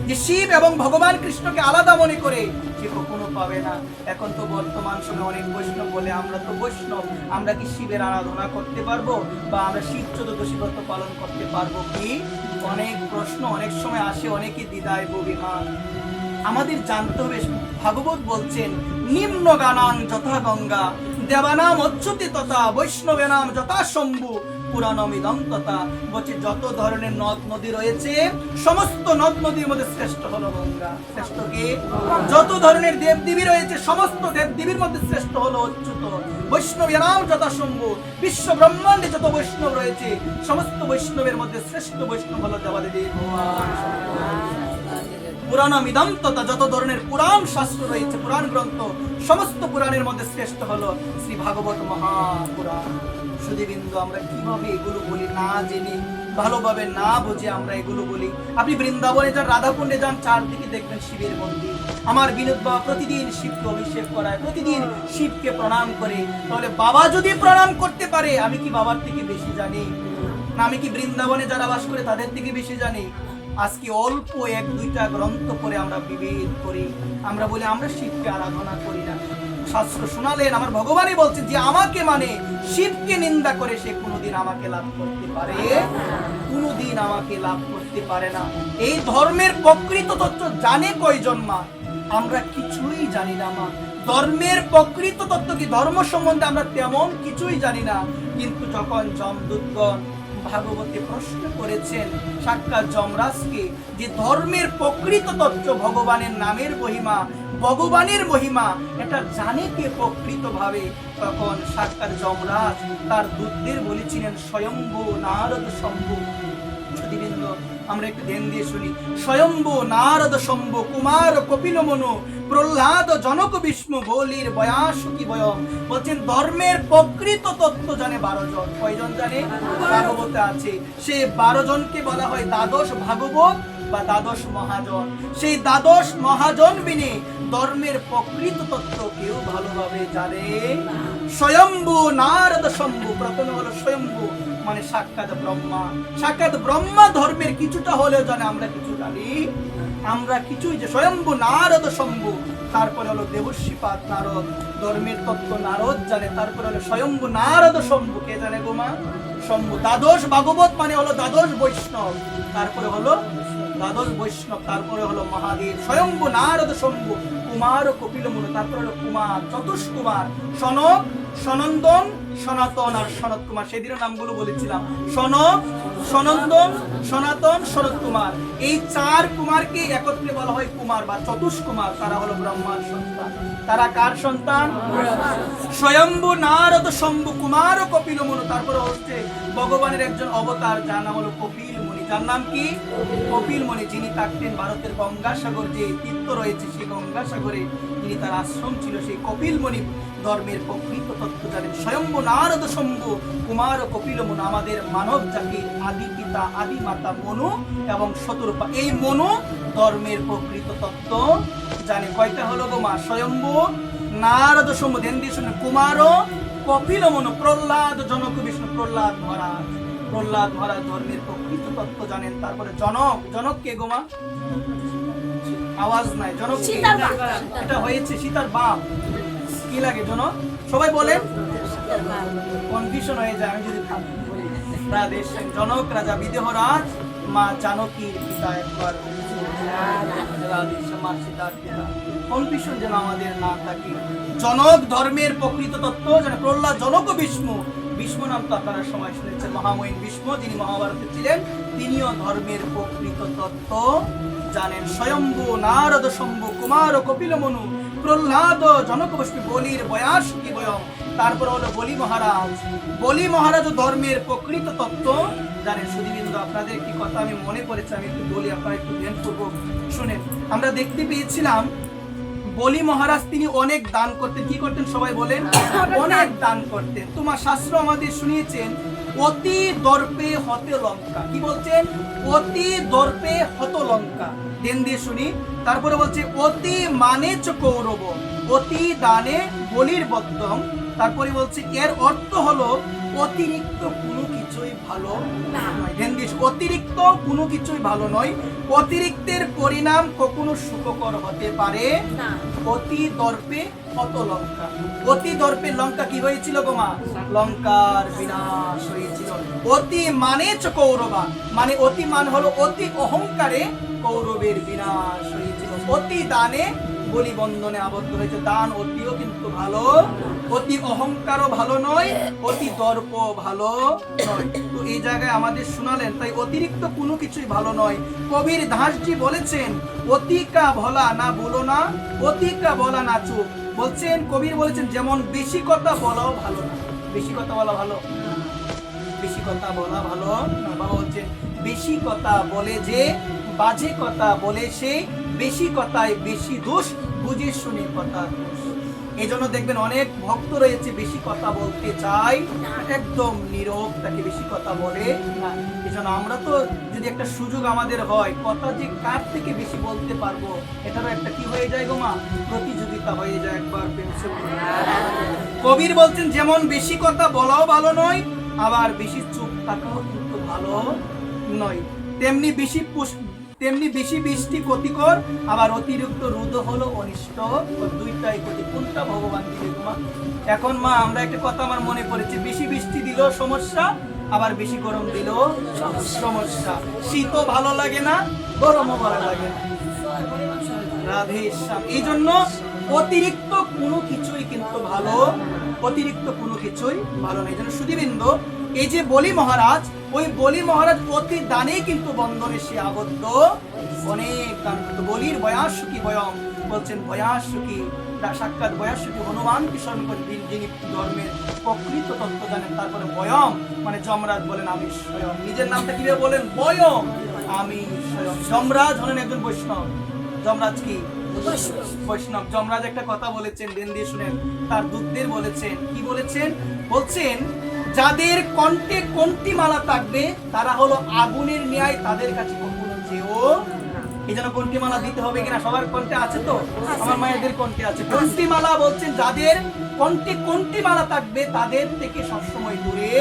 যে শিব এবং ভগবান কৃষ্ণকে আলাদা মনে করে সে কখনো পাবে না। এখন তো বর্তমান সময়ে অনেক বৈষ্ণব বলে আমরা তো বৈষ্ণব, আমরা কি শিবের আরাধনা করতে পারবো বা আমরা শিব চতুর্দশী ব্রত পালন করতে পারবো কি? অনেক প্রশ্ন অনেক সময় আসে, অনেকে দ্বিধায় ভবিমান। আমাদের জানতে হবে, ভাগবত বলছেন নিম্ন গানাং যথা গঙ্গা দেবানাম অচ্যুতি তথা বৈষ্ণবে নাম যথা শম্ভু পুরাণমিদং তথা। বলছে যত ধরনের নদ নদী রয়েছে সমস্ত নদ নদীর মধ্যে শ্রেষ্ঠ হলো গঙ্গা। শ্রেষ্ঠ কে? যত ধরনের দেবদেবী রয়েছে সমস্ত দেবদেবীর মধ্যে শ্রেষ্ঠ হলো অচ্যুত। বৈষ্ণবে নাম যথা শম্ভু, বিশ্ব ব্রহ্মাণ্ডে যত বৈষ্ণব রয়েছে সমস্ত বৈষ্ণবের মধ্যে শ্রেষ্ঠ বৈষ্ণব হলো দেবাদেবী ভগবান। পুরাণমিদং তথা, যত ধরনের পুরাণ শাস্ত্র রয়েছে পুরাণ গ্রন্থ সমস্ত পুরাণের মধ্যে শ্রেষ্ঠ হলো শ্রী ভাগবত মহাপুরাণ। সুধীবৃন্দ, আমরা কিভাবে এগুলো বলি না জেনে, ভালোভাবে না বুঝে আমরা এগুলো বলি। আপনি বৃন্দাবনে যান, রাধাকুণ্ডে যান, চারদিকে দেখবেন শিবের মন্দির। আমার বিনোদ বাবা প্রতিদিন শিবকে অভিষেক করায়, প্রতিদিন শিবকে প্রণাম করে। তাহলে বাবা যদি প্রণাম করতে পারে, আমি কি বাবার থেকে বেশি জানি? না আমি কি বৃন্দাবনে যারা বাস করে তাদের থেকে বেশি জানি? আজকে অল্প এক দুইটা গ্রন্থ করে আমরা বিভেদ করি, আমরা বলি আমরা শিবকে আরাধনা করি না। শাস্ত্র শোনালেন, আমার ভগবানই বলছেন যে আমাকে মানে শিবকে নিন্দা করে সে কোনোদিন আমাকে লাভ করতে পারে, কোনোদিন আমাকে লাভ করতে পারে না। এই ধর্মের প্রকৃত তত্ত্ব জানে কয়জন মা? আমরা কিছুই জানি না মা। ধর্মের প্রকৃত তত্ত্ব কি, ধর্ম সম্বন্ধে আমরা তেমন কিছুই জানি না। কিন্তু যখন যমদূতগণ ভাগবতে প্রশ্ন করেছেন সাক্ষাৎ যমরাজকে যে ধর্মের প্রকৃত তত্ত্ব, ভগবানের নামের মহিমা, ভগবানের মহিমা এটা জানে কে প্রকৃত ভাবে, তখন সাক্ষাৎ যমরাজ তার দূতদের বলেছিলেন স্বয়ম্ভু নারদ শম্ভু। সুধীবৃন্দ, আমরা একটু ধ্যান দিয়ে শুনি। স্বয়ম্ভু নারদ শম্ভু কুমার কপিল মনু প্রহ্লাদ জনক বিষ্ণু বলির বয়াসুকি বয়ম। বলছেন ধর্মের প্রকৃত তত্ত্ব জানে 12 জন। কয়জন জানে? ভাগবতে আছে। সেই 12 জনকে বলা হয় দ্বাদশ ভাগবত বা দ্বাদশ মহাজন। সেই দ্বাদশ মহাজন বিনে ধর্মের প্রকৃত তত্ত্ব কেউ ভালোভাবে জানে। স্বয়ম্ভু নারদ শম্ভু, প্রথমে হলো স্বয়ম্ভু মানে সাক্ষাৎ ব্রহ্মা। সাক্ষাৎ ব্রহ্মা ধর্মের কিছুটা হলেও জানে, আমরা কিছু জানি, আমরা কিছুই যে স্বয়ম্ভু নারদ শম্ভু। তারপরে হলো দেবর্ষিপাদ নারদ, ধর্মের তত্ত্ব নারদ জানে। তারপরে হলো স্বয়ম্ভু নারদ শম্ভু, কে জানে গোমা? শম্ভু। দ্বাদশ ভাগবত মানে হলো দ্বাদশ বৈষ্ণব, তারপরে হলো দ্বাদশ বৈষ্ণব, তারপরে হলো মহাদেব। স্বয়ম্ভু নারদ শম্ভু কুমার কপিল মুনি, তারপরে হলো কুমার চতুষ্কুমার সনক সনন্দন, সনাতন আর সনত কুমার। সেদিনও নামগুলো বলেছিলাম, সনক, সনন্দন, সনাতন, শরৎ কুমার। এই চার কুমারকে একত্রে বলা হয় কুমার বা চতুষ্কুমার। তারা হলো ব্রহ্মার সন্তান। তারা কার সন্তান? স্বয়ম্ভু, নারদ, শম্ভু, কুমার ও কপিল মুনি। তারপরে হচ্ছে ভগবানের একজন অবতার, যার নাম হলো কপিল মুনি। যার নাম কি? কপিল মুনি। যিনি থাকতেন ভারতের গঙ্গাসাগর, যে তীর্থ রয়েছে সেই গঙ্গাসাগরে তিনি তার আশ্রম ছিল। সেই কপিল মুনি ধর্মের প্রকৃত তত্ত্ব জানেন। স্বয়ম্ভু, নারদ, শম্ভু, কুমার ও কপিল মুনি আমাদের মানব জাতির আদি পিতা, আদি মাতা মনু এবং শতরূপা। এই মনু ধর্মের প্রকৃত তত্ত্ব জানে। কয়টা হলো গো মা? স্বয়ম্ভু, নারদ, শম্ভু, ধ্যান দিয়ে শুনে, কুমার ও কপিল মুনি, প্রহ্লাদ, জনক, বিষ্ণু, প্রহ্লাদ মহারাজ। প্রহ্লাদ মহারাজ ধর্মের প্রকৃত তত্ত্ব জানেন। তারপরে জনক, জনক কে গো মা? আওয়াজ নাই। জনক কে? এটা হয়েছে সীতার বাপ। কি লাগে জনক? সবাই বলেন, কনফিউশন হয়ে যায় আমি যদি বলি। জনক রাজা, বিদেহরাজ, মা জানকীর পিতা। একবার কনফিউশন যেন আমাদের না থাকে। জনক ধর্মের প্রকৃত তত্ত্ব যেন প্রহ্লাদ, জনক ও বিষ্ণু। বিষ্ণু নাম তো আপনারা সময় শুনেছেন, মহামহিম বিষ্ণু, যিনি মহাভারতে ছিলেন, তিনিও ধর্মের প্রকৃত তত্ত্ব জানেন। স্বয়ম্ভু, নারদ, শম্ভু, কুমার ও কপিল মনু, প্রহ্লাদ, জনক, বিষ্ণু, বলির বয়াস কি বয়ম। তারপর হলো বলি মহারাজ। বলি মহারাজ ধর্মের প্রকৃত তত্ত্ব জানেন। সুধীবৃন্দ, আপনাদের একটি কথা আমি মনে পড়েছে, আমি একটু বলি, আপনারা একটু ধ্যানপূর্বক শুনেন। আমরা দেখতে পেয়েছিলাম বলি মহারাজ তিনি অনেক দান করতেন। কি করতেন সবাই বলেন? অনেক দান করতেন। তোমার শাস্ত্র আমাদের শুনিয়েছেন, অতি দর্পে হতে লঙ্কা। কি বলছেন? অতি দর্পে হত লঙ্কা। দেন দিয়ে শুনি। তারপরে বলছে অতি মানে চ কৌরব, অতি দানে বলির বদ্ধম। তারপরে বলছে এর অর্থ হলো অতিরিক্ত কোনো কিছুই ভালো নয়। ধ্যান দিয়ে, অতিরিক্ত কোনো কিছুই ভালো নয়। অতিরিক্তের পরিণাম কখনো সুখকর হতে পারে না। অতি দর্পে হত লঙ্কা। অতি দর্পে লঙ্কা কি হয়েছিল গো মা? লঙ্কার বিনাশ হয়েছিল। অতি মানে চ কৌরবা, মানে অতি মান হলো অতি অহংকারে কৌরবের বিনাশ হয়েছিল। অতি দানে বলি বন্ধনে আবদ্ধ হয়েছে। দান অতিও কিন্তু ভালো, অতি অহংকারও ভালো নয়, অতি দর্প ভালো নয়। তো এই জায়গায় আমাদের শোনালেন, তাই অতিরিক্ত কোনো কিছুই ভালো নয়। কবির দাসজি বলেছেন, অতিকা ভলা না বলো না, অতিকা বলা না চুপ। বলছেন কবির বলেছেন, যেমন বেশি কথা বলাও ভালো না। বেশি কথা বলা ভালো? বেশি কথা বলা ভালো না। বাবা বলছেন, বেশি কথা বলে যে বাজে কথা বলে সে, বেশি কথায় বেশি দোষ, বুঝে শুনে কথা দোষ। এই জন্য দেখবেন অনেক ভক্ত রয়েছে বেশি কথা বলতে চাই, একদম নীরব, তাকে বেশি কথা বলে না। এই জন্য আমরা তো যদি একটা সুযোগ আমাদের হয়, কথা যে কার থেকে বেশি বলতে পারবো, এটারও একটা কি হয়ে যায় গো মা? প্রতিযোগিতা হয়ে যায়। একবার কবির বলছেন, যেমন বেশি কথা বলাও ভালো নয়, আবার বেশি চুপ থাকাও কিন্তু ভালো নয়। তেমনি বেশি বৃষ্টি ক্ষতিকর, আবার অতিরিক্ত রোদ হলো অনিষ্ট। দুইটাই ক্ষতি। কোনটা ভগবান দিলে তোমার? এখন মা আমরা একটা কথা আমার মনে পড়েছে, বেশি বৃষ্টি দিলেও সমস্যা, আবার বেশি গরম দিলেও সমস্যা। শীতও ভালো লাগে না, গরমও ভালো লাগে না। রাধে শ্যাম। এই জন্য অতিরিক্ত কোনো কিছুই কিন্তু ভালো, অতিরিক্ত কোনো কিছুই ভালো না। এই জন্য সুধীবৃন্দ, এই যে বলি মহারাজ, ওই বলি মহারাজ অতি দানে কিন্তু বন্ধনে সে আবদ্ধ, অনেক দান করত। বলির বয়াস কি বয়ম। বলছেন বয়াস কি, সাক্ষাৎ বয়াস কি হনুমানকে স্মরণ করে, যিনি ধর্মের প্রকৃত তত্ত্ব জানেন। তারপরে বয়ম মানে যমরাজ বলেন আমি স্বয়ং। নিজের নামটা কিভাবে বলেন? বয়ম, আমি স্বয়ং। যমরাজ হলেন একজন বৈষ্ণব। যমরাজ কি? বৈষ্ণব। যমরাজ একটা কথা বলেছেন, দেন দিয়ে শুনেন। তার দূতদের বলেছেন, কি বলেছেন? বলছেন, যাদের কণ্ঠে কোনটি মালা থাকবে তারা হলো আগুনের ন্যায়, তাদের কাছে কখনো যেও। এই জন্য কোনটি মালা দিতে হবে কিনা? সবার কণ্ঠে আছে তো? আমার মায়েদের কণ্ঠে আছে কোনটি মালা। বলছেন যাদের কণ্ঠে কোনটি মালা থাকবে তাদের থেকে সবসময় দূরে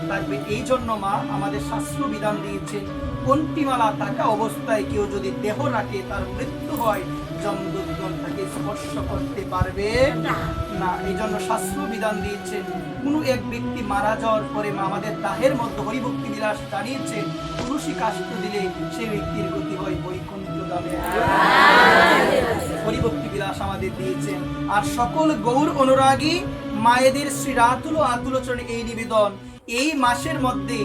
থাকবে। এই জন্য মা আমাদের শাস্ত্র বিধান দিয়েছেন, কোনটি মালা থাকা অবস্থায় কেউ যদি দেহ রাখে তার মৃত্যু হয়, যমদূতগণ তাকে স্পর্শ করতে পারবে না। এই জন্য শাস্ত্র বিধান দিয়েছেন, কোন এক ব্যক্তি মারা যাওয়ার পরে মা আমাদের দাহের মধ্যে হরিভক্তি বিলাস জানিয়েছে, তুলসী কাষ্ঠ দিলে সেই ব্যক্তির গতি হয় বৈকুণ্ঠ ধামে। হরিভক্তি বিলাস আমাদের দিয়েছেন। আর সকল গৌর অনুরাগী মায়েদের শ্রী রাতুল ও আতুল চরণে এই নিবেদন, এই মাসের মধ্যে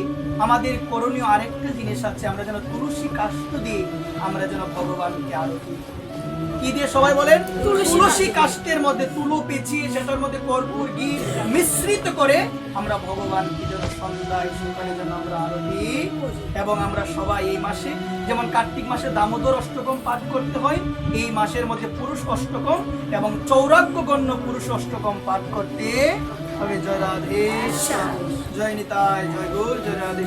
আমাদের করণীয় আরেকটা জিনিস আছে, আমরা যেন তুলসী কাষ্ঠ দিয়ে আমরা যেন ভগবানকে আরতি করি। কি দিয়ে সবাই বলেন? তুলসী কাষ্ঠের মধ্যে তুলো পেঁচিয়ে সেটার মধ্যে কর্পূর ঘি মিশ্রিত করে আমরা ভগবানকে যেন সন্ধ্যায় সকালে যেন আমরা আরতি। এবং আমরা সবাই এই মাসে, যেমন কার্তিক মাসে দামোদর অষ্টকম পাঠ করতে হয়, এই মাসের মধ্যে পুরুষ অষ্টকম এবং চৌরাগ্যগণ্য পুরুষ অষ্টকম পাঠ করতে হবে। জয় রাধে, জয় নিতাই, জয় গৌর, জয় রাধে।